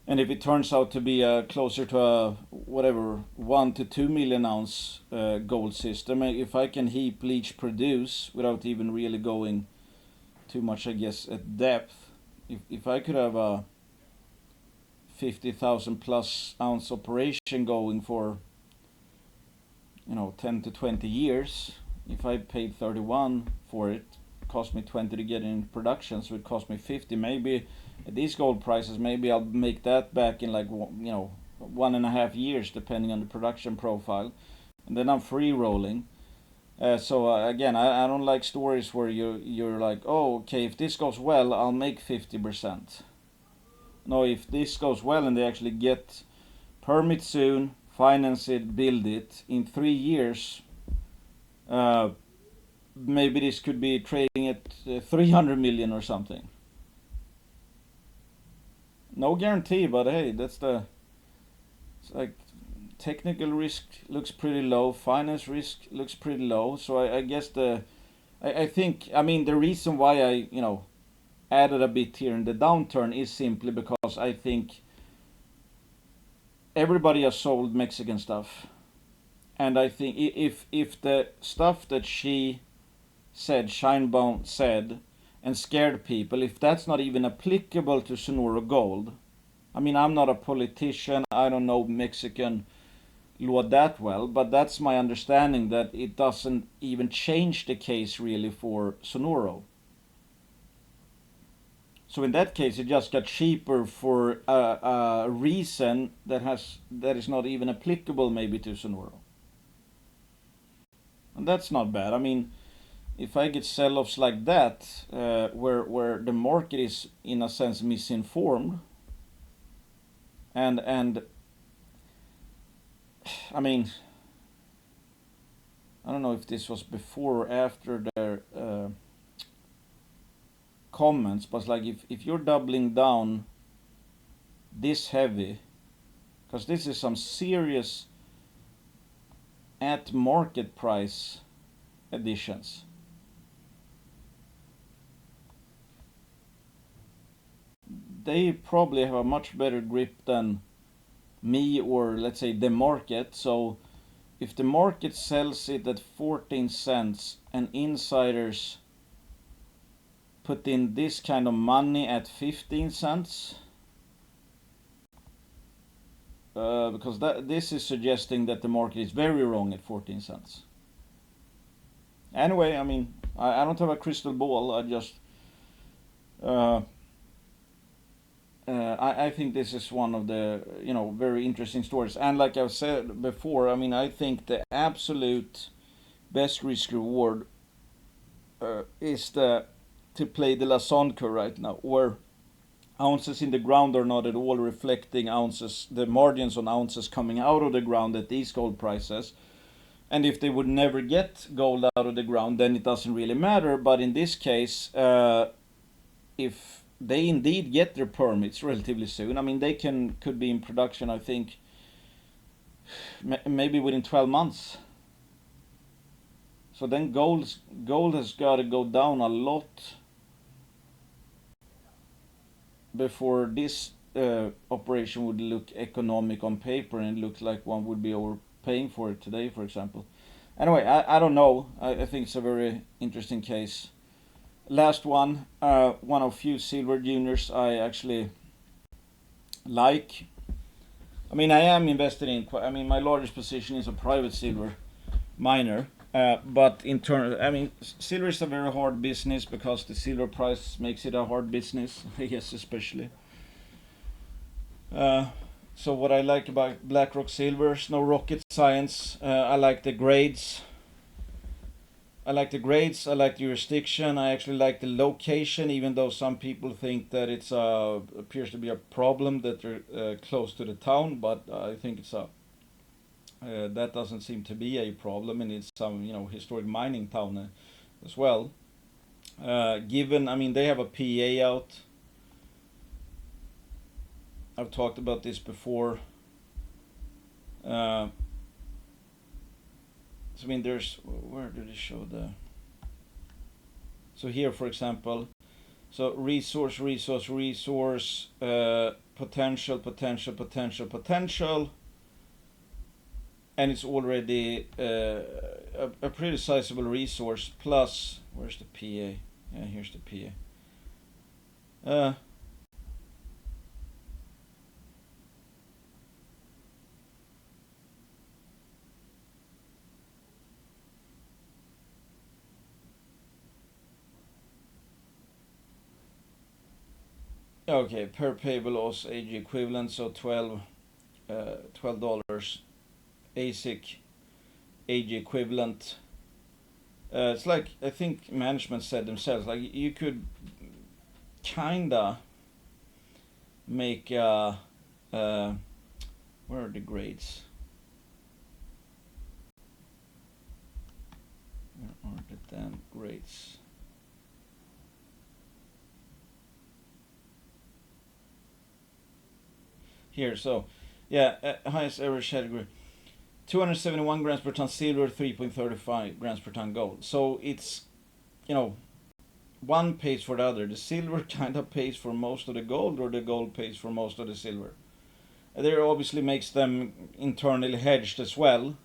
if it turns out to be closer to a whatever 1 to 2 million ounce gold system, if I can heap leach produce without even really going too much, I guess, at depth, if I could have a 50,000 plus ounce operation going for 10 to 20 years, if I paid 31 for it, cost me 20 to get in production, so it cost me 50. Maybe at these gold prices, maybe I'll make that back in like 1.5 years, depending on the production profile, and then I'm free rolling. So again, I don't like stories where you're like, oh, okay, if this goes well, I'll make 50%. No, if this goes well and they actually get permit soon, finance it, build it in 3 years, maybe this could be trading at 300 million or something. No guarantee, but hey, it's like technical risk looks pretty low, finance risk looks pretty low. So I guess I think the reason why I added a bit here in the downturn is simply because I think everybody has sold Mexican stuff, and I think if the stuff that she said, Shinebone said, and scared people, if that's not even applicable to Sonoro Gold, I'm not a politician, I don't know Mexican law that well, but that's my understanding, that it doesn't even change the case really for Sonoro. So in that case, it just got cheaper for a reason that is not even applicable maybe to Sonoro. And that's not bad. If I get sell-offs like that, where the market is in a sense misinformed, and I don't know if this was before or after their comments, but like if you're doubling down this heavy because this is some serious at market price additions. They probably have a much better grip than me, or let's say the market. So if the market sells it at 14 cents and insiders put in this kind of money at 15 cents, because this is suggesting that the market is very wrong at 14 cents. Anyway, I mean, I don't have a crystal ball. I just I think this is one of the very interesting stories. And like I've said before, I mean, I think the absolute best risk reward is to play the Lassonde curve right now, where ounces in the ground are not at all reflecting ounces, the margins on ounces coming out of the ground at these gold prices. And if they would never get gold out of the ground, then it doesn't really matter. But in this case, if they indeed get their permits relatively soon, I mean, they could be in production, I think, maybe within 12 months. So then gold has got to go down a lot before this operation would look economic on paper, and it looks like one would be overpaying for it today, for example. Anyway, I don't know. I think it's a very interesting case. Last one of few silver juniors I actually like. I mean, I am invested in. I mean, my largest position is a private silver miner. But in turn, I mean, silver is a very hard business because the silver price makes it a hard business, I guess, especially. So what I like about Blackrock Silver is no rocket science. I like the grades. I like the jurisdiction. I actually like the location, even though some people think that it's appears to be a problem that they're close to the town. But I think it's that doesn't seem to be a problem, and it's some historic mining town as well. Given, I mean, they have a PEA out. I've talked about this before. So I mean, where did it show the? So here, for example, so resource, potential, and it's already a pretty sizable resource. Plus, where's the PA? Yeah, here's the PA. Okay, per payable loss AG equivalent, so $12 ASIC AG equivalent. It's like, I think management said themselves, like you could kinda make where are the grades? Where are the damn grades? Here, so yeah, highest ever category, 271 grams per ton silver, 3.35 grams per ton gold. So it's, one pays for the other. The silver kind of pays for most of the gold, or the gold pays for most of the silver. There obviously makes them internally hedged as well,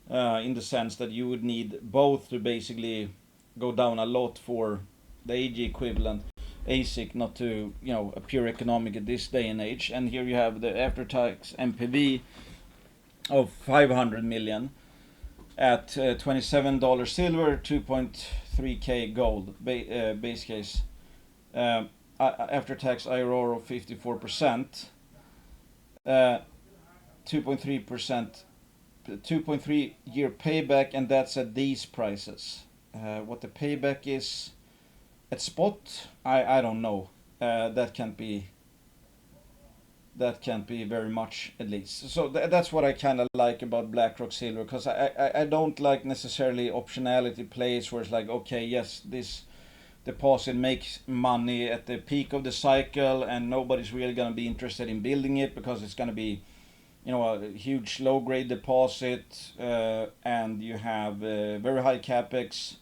in the sense that you would need both to basically go down a lot for the AG equivalent ASIC not to appear economic at this day and age. And here you have the after-tax MPV of 500 million at $27 silver, 2.3k gold, base case, after-tax IRR of 54%, 2.3 year payback, and that's at these prices. What the payback is at spot, I don't know. That can't be very much, at least. So that's what I kind of like about Blackrock Silver, because I don't like necessarily optionality plays where it's like, okay, yes, this deposit makes money at the peak of the cycle, and nobody's really going to be interested in building it because it's going to be, a huge low grade deposit, and you have very high capex,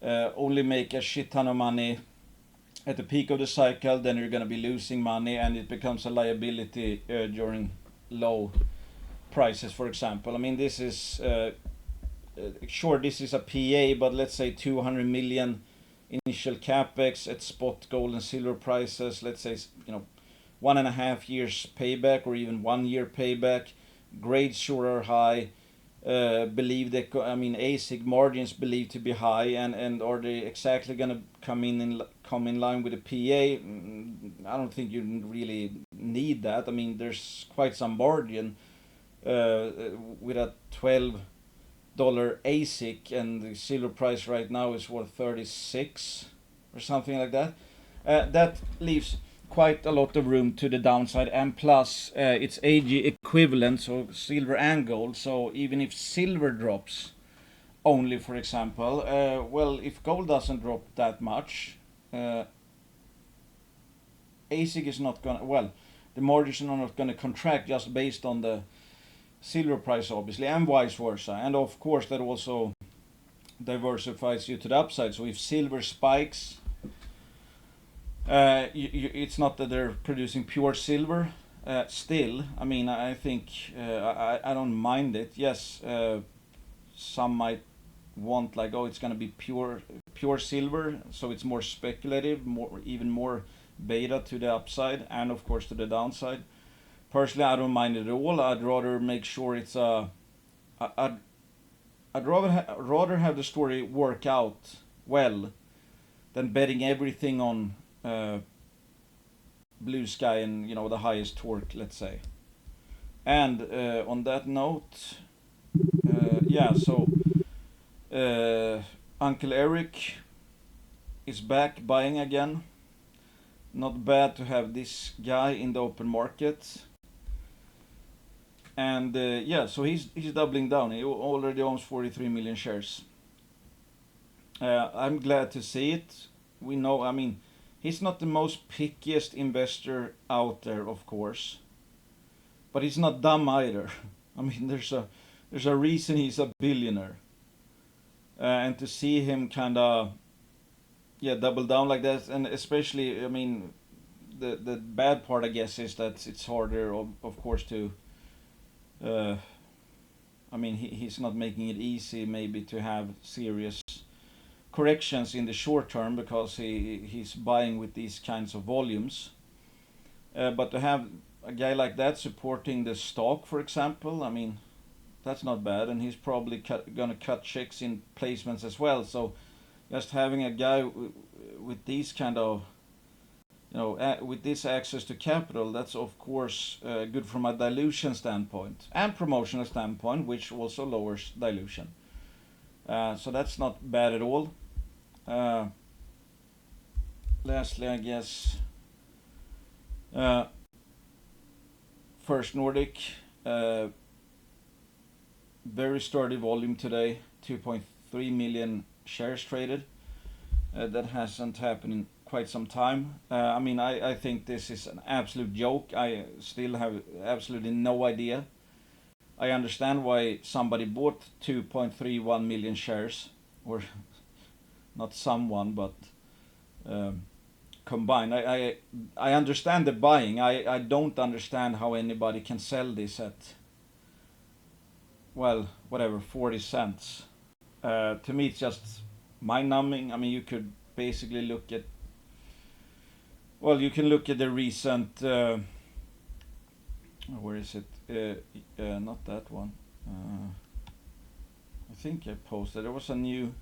only make a shit ton of money at the peak of the cycle, then you're going to be losing money, and it becomes a liability during low prices, for example. I mean, this is sure, this is a PA, but let's say 200 million initial capex at spot gold and silver prices. Let's say 1.5 years payback, or even 1 year payback. Grades sure are high. ASIC margins believed to be high, and are they exactly going to come in line with the PA? I don't think you really need that. I mean, there's quite some margin with a $12 ASIC, and the silver price right now is what, 36 or something like that. That leaves quite a lot of room to the downside, and plus it's AG equivalent, so silver and gold. So even if silver drops only, for example, if gold doesn't drop that much, ASIC is not gonna, the margins are not gonna contract just based on the silver price, obviously, and vice versa. And of course that also diversifies you to the upside. So if silver spikes, it's not that they're producing pure silver. Still, I mean, I think I don't mind it. Yes, some might want like, it's going to be pure silver, so it's more speculative, even more beta to the upside, and of course to the downside. Personally, I don't mind it at all. I'd rather make sure it's I'd rather have the story work out well than betting everything on blue sky and the highest torque, let's say. And on that note, Uncle Eric is back buying again. Not bad to have this guy in the open market. And so he's doubling down. He already owns 43 million shares. I'm glad to see it. We know, I mean, he's not the most pickiest investor out there, of course, but he's not dumb either. I mean, there's a reason he's a billionaire, and to see him kind of double down like that, and especially, I mean, the bad part, I guess, is that it's harder, of course, to. He's not making it easy, maybe, to have serious corrections in the short term because he's buying with these kinds of volumes. But to have a guy like that supporting the stock, for example, I mean, that's not bad, and he's probably gonna cut checks in placements as well. So just having a guy with these kind of, with this access to capital, that's of course good from a dilution standpoint and promotional standpoint, which also lowers dilution. So that's not bad at all. Lastly, I guess, First Nordic, very sturdy volume today, 2.3 million shares traded. That hasn't happened in quite some time. I think this is an absolute joke. I still have absolutely no idea. I understand why somebody bought 2.31 million shares, or not someone, but combined. I understand the buying. I don't understand how anybody can sell this at, 40 cents. To me, it's just mind-numbing. I mean, you could basically look at, you can look at the recent, where is it? Not that one. I think I posted, there was a new,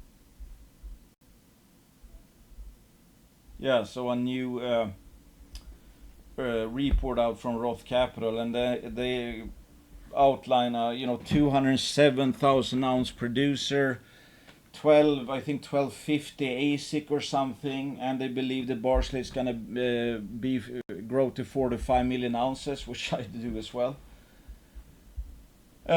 a new report out from Roth Capital, and they outline a 207,000 ounce producer, 1250 ASIC or something, and they believe that Barsley is gonna grow to 4 to 5 million ounces, which I do as well.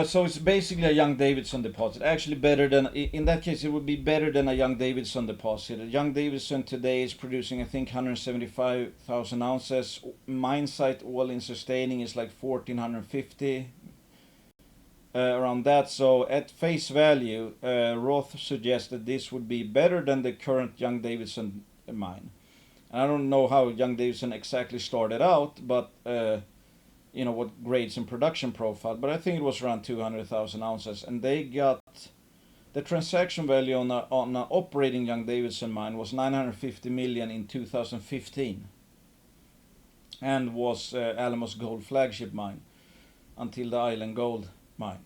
So it's basically a Young-Davidson deposit. Actually, better than, in that case, it would be better than a Young-Davidson deposit. A Young-Davidson today is producing, I think, 175,000 ounces. Mine site all-in sustaining is like 1,450, around that. So at face value, Roth suggests that this would be better than the current Young-Davidson mine. And I don't know how Young-Davidson exactly started out, but what grades and production profile, but I think it was around 200,000 ounces, and they got the transaction value on an operating Young-Davidson mine was 950 million in 2015, and was Alamos Gold flagship mine until the Island Gold mine.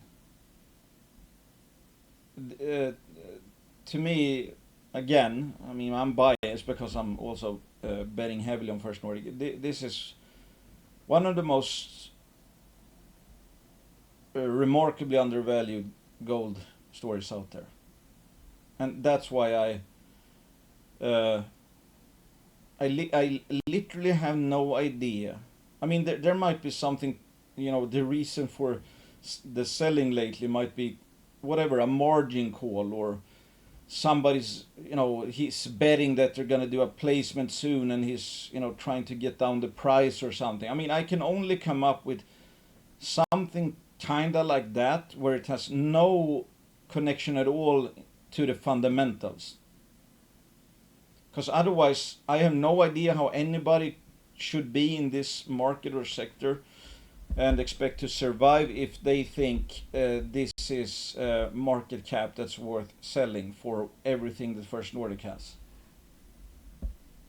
To me, again, I mean, I'm biased because I'm also betting heavily on First Nordic. This is one of the most remarkably undervalued gold stories out there, and that's why I literally have no idea. I mean, there might be something, the reason for the selling lately might be whatever, a margin call, or somebody's, he's betting that they're gonna do a placement soon, and he's, trying to get down the price or something. I mean, I can only come up with something kinda like that, where it has no connection at all to the fundamentals. Because otherwise, I have no idea how anybody should be in this market or sector and expect to survive if they think this is market cap that's worth selling for everything that First Nordic has.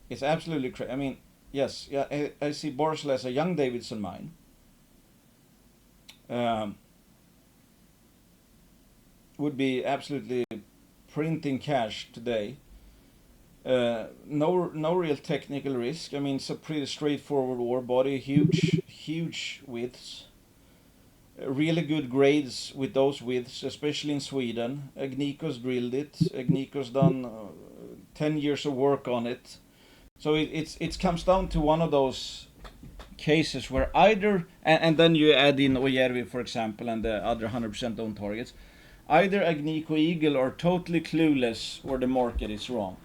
It's absolutely crazy. I mean, yes, yeah, I see Barsele as a Young-Davidson mine. Would be absolutely printing cash today. No real technical risk. I mean, it's a pretty straightforward ore body, huge widths, really good grades with those widths, especially in Sweden. Agnico's drilled it. Agnico's done 10 years of work on it. So it comes down to one of those cases where either, and then you add in Ojärvi, for example, and the other 100% owned targets, either Agnico Eagle are totally clueless or the market is wrong.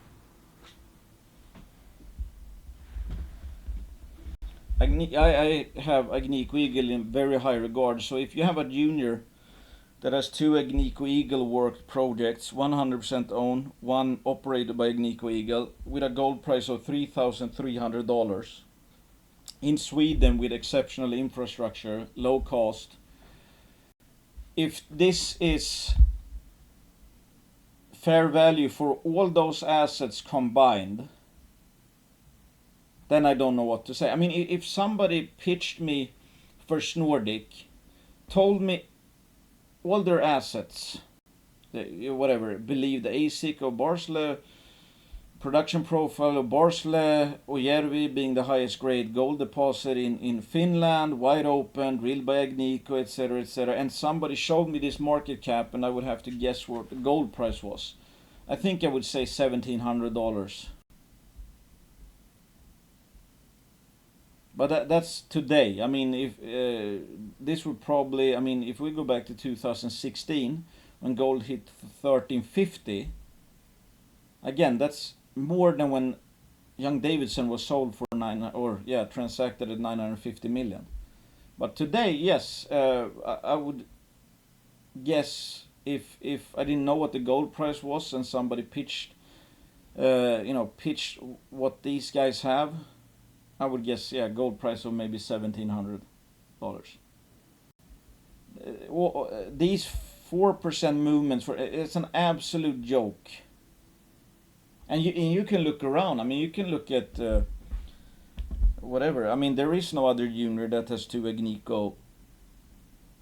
I have Agnico Eagle in very high regard, so if you have a junior that has two Agnico Eagle worked projects, 100% owned, one operated by Agnico Eagle, with a gold price of $3,300, in Sweden with exceptional infrastructure, low cost, if this is fair value for all those assets combined, then I don't know what to say. I mean, if somebody pitched me First Nordic, told me all their assets, whatever, believe the ASIC of Barsele, production profile of Barsele, Ojärvi being the highest grade gold deposit in Finland, wide open, drilled by Agnico, etc., and somebody showed me this market cap and I would have to guess what the gold price was, I think I would say $1,700. But that's today. I mean, if this would probably, I mean, if we go back to 2016 when gold hit 1350, again, that's more than when Young-Davidson was sold for transacted at 950 million. But today, yes, I would guess if I didn't know what the gold price was and somebody pitched what these guys have, I would guess, gold price of maybe $1,700. These 4% movements, it's an absolute joke. And you can look around. I mean, you can look at whatever. I mean, there is no other junior that has two Agnico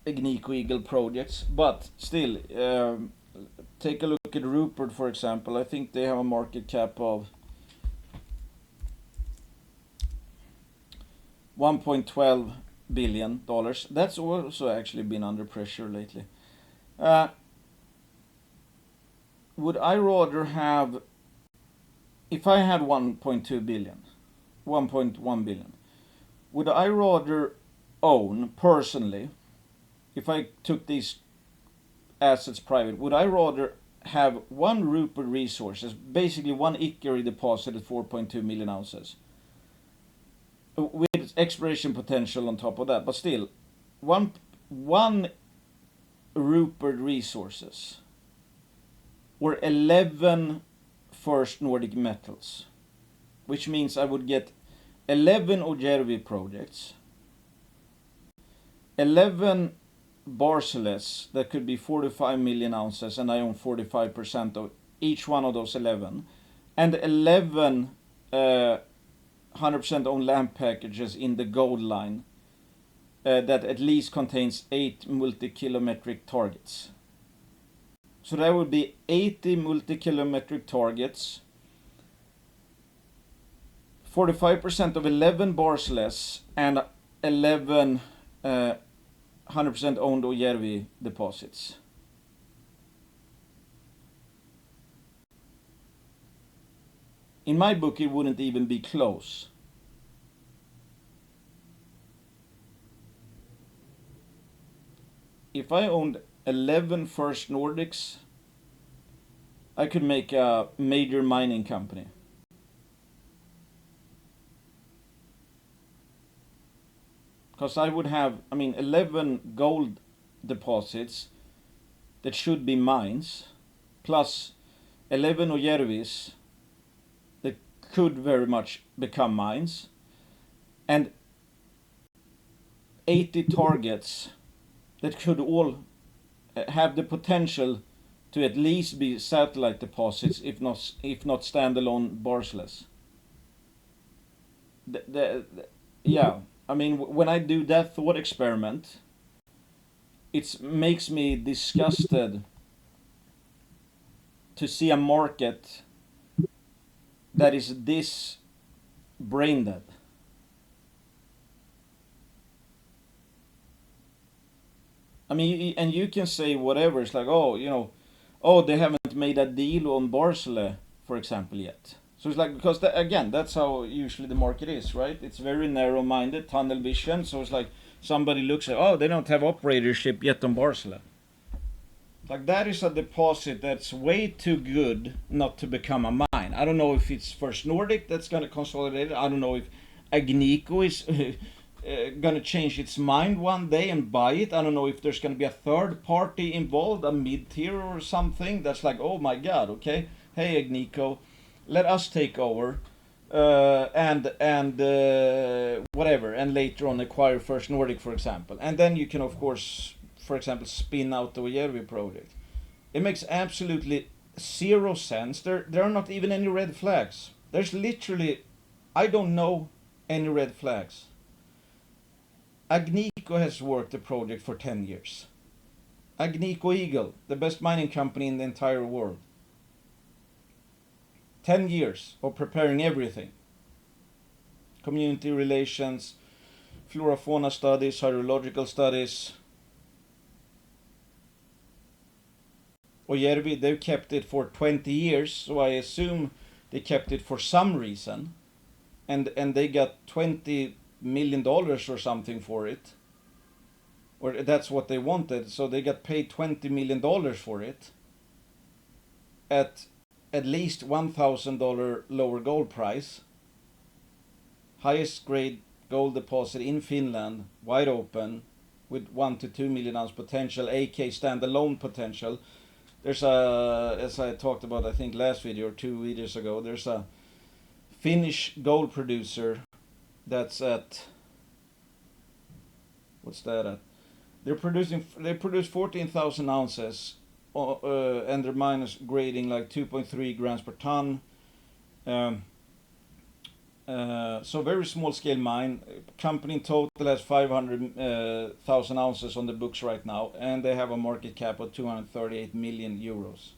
Eagle projects. But still, take a look at Rupert, for example. I think they have a market cap of $1.12 billion. That's also actually been under pressure lately. Would I rather have, if I had 1.2 billion, 1.1 billion, would I rather own personally, if I took these assets private, would I rather have one Rupert Resources, basically one Ickery deposit at 4.2 million ounces, with exploration potential on top of that, but still, one Rupert Resources or 11 First Nordic Metals, which means I would get 11 Ojervi projects, 11 Barceles that could be 45 million ounces, and I own 45% of each one of those 11, and 11 100% owned land packages in the gold line that at least contains 8 multi-kilometric targets. So that would be 80 multi-kilometric targets, 45% of 11 Barceles, and 11 100% owned Ojervi deposits. In my book, it wouldn't even be close. If I owned 11 First Nordics, I could make a major mining company. Because I would have, 11 gold deposits that should be mines, plus 11 Ojervis that could very much become mines, and 80 targets that could all have the potential to at least be satellite deposits, if not standalone Barceles. When I do that thought experiment, it makes me disgusted to see a market that is this brain dead. And you can say whatever. It's like, they haven't made a deal on Barcelona, for example, yet. So it's like, because that's how usually the market is, right? It's very narrow-minded, tunnel vision. So it's like somebody looks at, they don't have operatorship yet on Barcelona. Like, that is a deposit that's way too good not to become a mine. I don't know if it's First Nordic that's going to consolidate it. I don't know if Agnico is going to change its mind one day and buy it. I don't know if there's going to be a third party involved, a mid-tier or something that's like, oh my god, okay, hey Agnico, let us take over and whatever, and later on acquire First Nordic, for example. And then you can, of course, for example, spin out the Ojervi project. It makes absolutely zero sense. There are not even any red flags. There's literally, I don't know any red flags. Agnico has worked the project for 10 years. Agnico Eagle, the best mining company in the entire world. 10 years of preparing everything. Community relations, flora-fauna studies, hydrological studies. Ojervi, they've kept it for 20 years, so I assume they kept it for some reason. And they got $20 million or something for it. Or that's what they wanted, so they got paid $20 million for it. At least $1,000 lower gold price. Highest grade gold deposit in Finland, wide open, with 1 to 2 million ounce potential, AK standalone potential. There's as I talked about, I think last video or 2 videos ago, there's a Finnish gold producer that's at, what's that at? They produce 14,000 ounces, and their mine is grading like 2.3 grams per ton. So very small scale mine. Company in total has 500,000 ounces on the books right now, and they have a market cap of 238 million euros.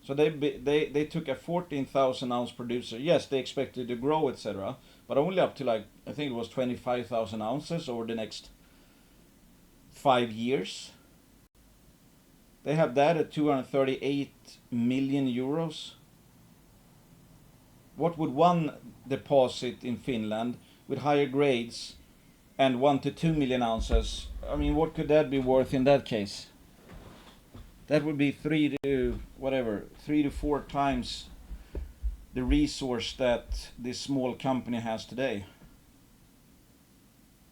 So they took a 14,000 ounce producer. Yes, they expected to grow, etc., but only up to like, I think it was 25,000 ounces over the next 5 years. They have that at 238 million euros. What would one deposit in Finland with higher grades and 1 to 2 million ounces, what could that be worth in that case? that would be 3 to 4 times the resource that this small company has today.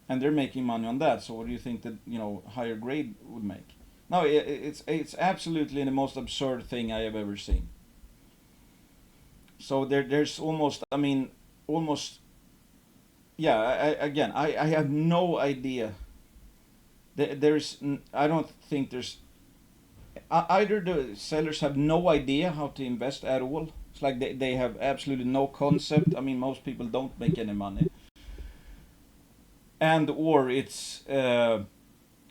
And they're making money on that. So what do you think that, you know, higher grade would make? No, it's absolutely the most absurd thing I have ever seen. So there's almost, I mean, almost, yeah. I have no idea. I don't think there's either the sellers have no idea how to invest at all. It's like they have absolutely no concept. I mean, most people don't make any money, and or it's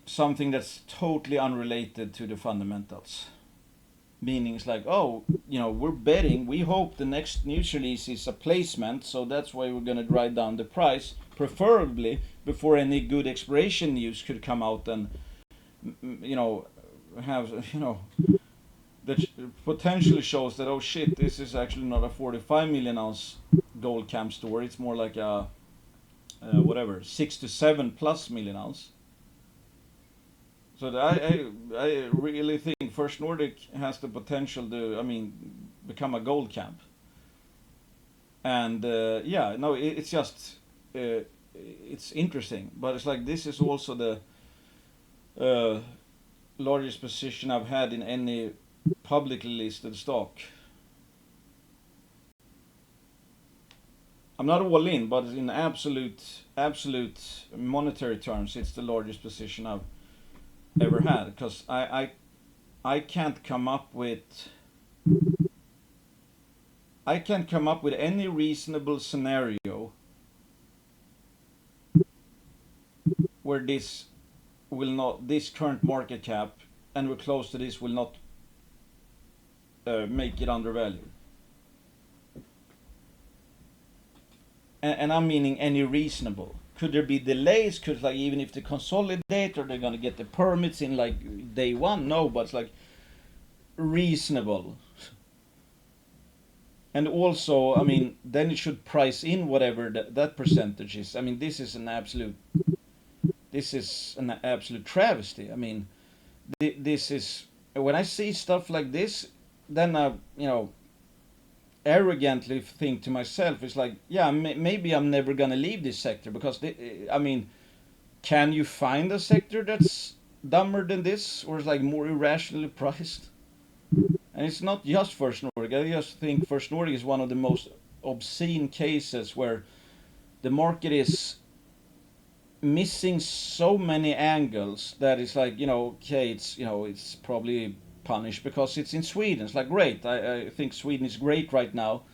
something that's totally unrelated to the fundamentals. Meaning it's like, oh, you know, we're betting, we hope the next news release is a placement, so that's why we're going to drive down the price, preferably before any good exploration news could come out and, you know, have, you know, that potentially shows that, oh shit, this is actually not a 45 million ounce gold camp store, it's more like a, whatever, 6 to 7 plus million ounce. So I really think First Nordic has the potential to, I mean, become a gold camp. And yeah, no, it's just, it's interesting. But it's like, this is also the largest position I've had in any publicly listed stock. I'm not all in, but in absolute monetary terms, it's the largest position I've ever had, because I can't come up with any reasonable scenario where this current market cap, and we're close to this, will not make it undervalued. And I'm meaning any reasonable. Could there be delays? Could, like, even if they consolidate, or they're gonna get the permits in like day one? No, but it's like reasonable. And also, I mean, then it should price in whatever that percentage is. I mean, this is an absolute travesty. I mean, this is, when I see stuff like this, then I, you know, arrogantly think to myself, it's like, yeah, maybe I'm never gonna leave this sector, because I mean, can you find a sector that's dumber than this, or is like more irrationally priced? And it's not just First Nordic. I just think First Nordic is one of the most obscene cases where the market is missing so many angles that it's like, you know, okay, it's, you know, it's probably punished because it's in Sweden. It's like, great, I think Sweden is great right now.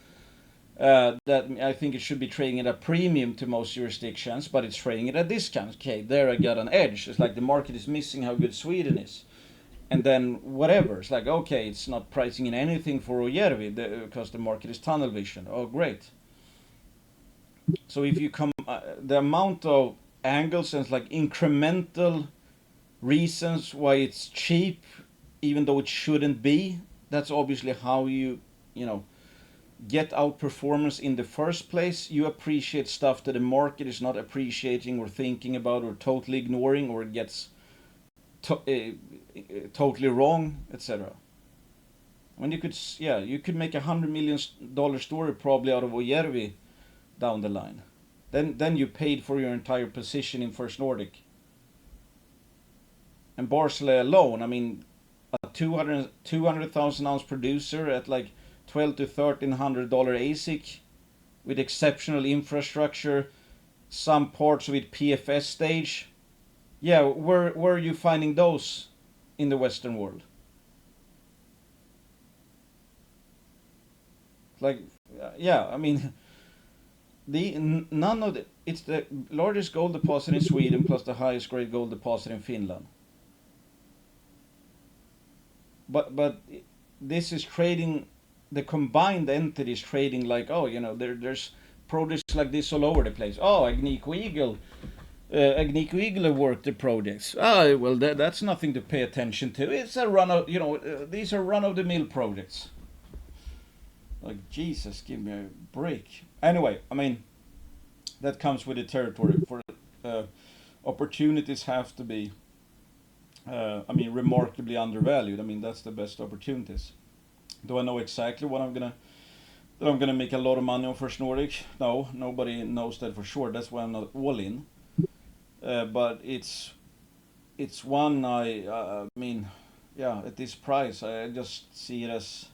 That I think it should be trading at a premium to most jurisdictions, but it's trading at a discount. Okay, there I got an edge. It's like the market is missing how good Sweden is. And then whatever, it's like, okay, it's not pricing in anything for Ojärvi because the market is tunnel vision. Oh, great. So if you come, the amount of angles and like incremental reasons why it's cheap, even though it shouldn't be, that's obviously how you know, get outperformance in the first place. You appreciate stuff that the market is not appreciating or thinking about or totally ignoring, or gets totally wrong, etc. I mean, you could make $100 million story probably out of Ojärvi down the line. Then you paid for your entire position in First Nordic. And Barsele alone, I mean, a 200,000 ounce producer at like $1,200 to $1,300 ASIC with exceptional infrastructure, some parts of it PFS stage. Yeah, where are you finding those in the Western world? Like, yeah, I mean, none of the, it's the largest gold deposit in Sweden plus the highest grade gold deposit in Finland. But this is trading, the combined entity is trading like, oh, you know, there's projects like this all over the place. Oh, Agnico Eagle have worked the projects. Oh, well, that's nothing to pay attention to. It's a run of, you know, these are run of the mill projects. Like, Jesus, give me a break. Anyway, I mean, that comes with the territory. For opportunities have to be I mean, remarkably undervalued. I mean, that's the best opportunities. Do I know exactly what I'm gonna make a lot of money on First Nordic? No, nobody knows that for sure. That's why I'm not all in. But it's one I mean, yeah, at this price, I just see it as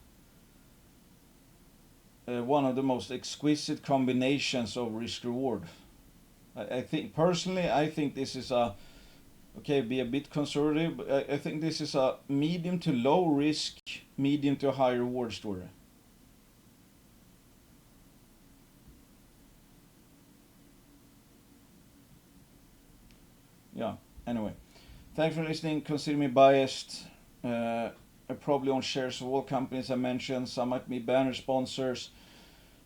one of the most exquisite combinations of risk reward. I think personally, I think this is a okay. Be a bit conservative. But I think this is a medium to low risk, medium to high reward story. Yeah. Anyway, thanks for listening. Consider me biased. I probably own shares of all companies I mentioned. Some might be banner sponsors.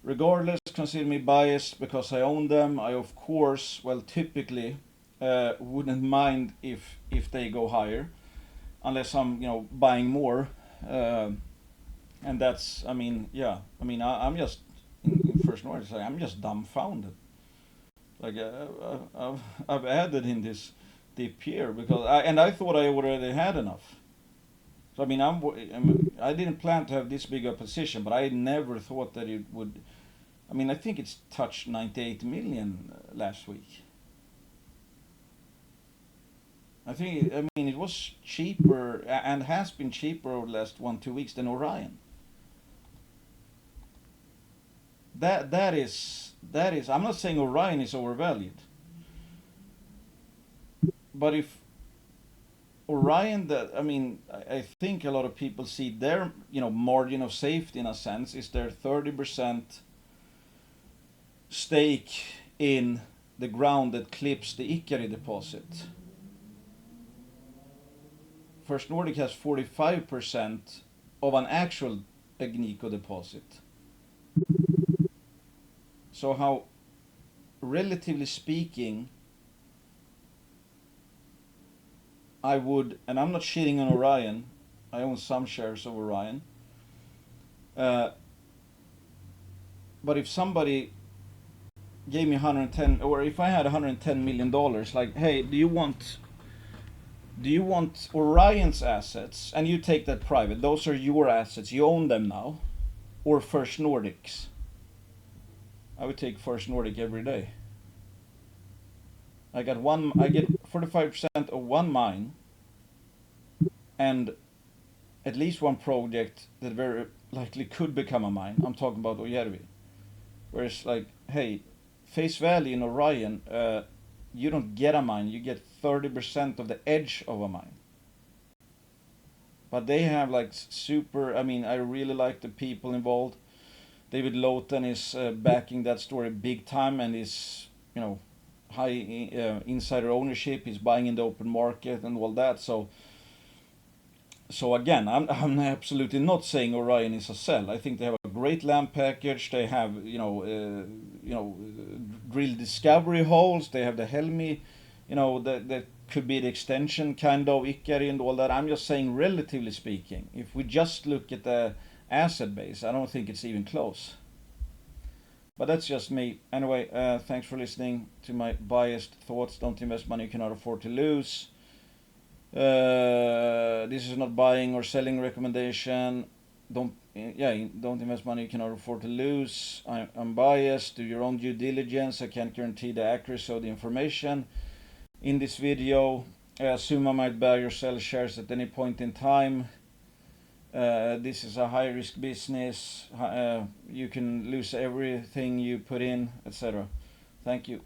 Regardless, consider me biased because I own them. I of course, well, typically wouldn't mind if they go higher, unless I'm buying more. And that's I mean yeah I mean I'm just in First North. I'm just dumbfounded. Like I've added in this dip here because I thought I already had enough. So I mean I didn't plan to have this big a position, but I never thought that it would. I mean I think it's touched 98 million last week. I mean it was cheaper and has been cheaper over the last 1-2 weeks than Orion. That is I'm not saying Orion is overvalued, but if Orion, that I mean, I think a lot of people see their margin of safety in a sense is their 30% stake in the ground that clips the Ikari deposit. First Nordic has 45% of an actual Agnico deposit. So how, relatively speaking, I would, and I'm not shitting on Orion. I own some shares of Orion. But if somebody gave me 110, or if I had 110 million dollars, like, hey, do you want Orion's assets, and you take that private? Those are your assets. You own them now, or First Nordic's? I would take First Nordic every day. I get 45% of one mine, and at least one project that very likely could become a mine. I'm talking about Ojärvi. Whereas, like, hey, face value in Orion, you don't get a mine. You get 30% of the edge of a mine. But they have like super. I mean, I really like the people involved. David Lowton is backing that story big time, and is high insider ownership. He's buying in the open market and all that. So again, I'm absolutely not saying Orion is a sell. I think they have a great land package. They have drill discovery holes. They have the Helmi, that could be the extension kind of Ikari and all that. I'm just saying, relatively speaking, if we just look at the asset base, I don't think it's even close. But that's just me. Anyway, thanks for listening to my biased thoughts. Don't invest money you cannot afford to lose. This is not buying or selling recommendation. Don't invest money you cannot afford to lose. I'm biased. Do your own due diligence. I can't guarantee the accuracy of the information in this video. I assume I might buy or sell shares at any point in time. This is a high risk business. You can lose everything you put in, etc. Thank you.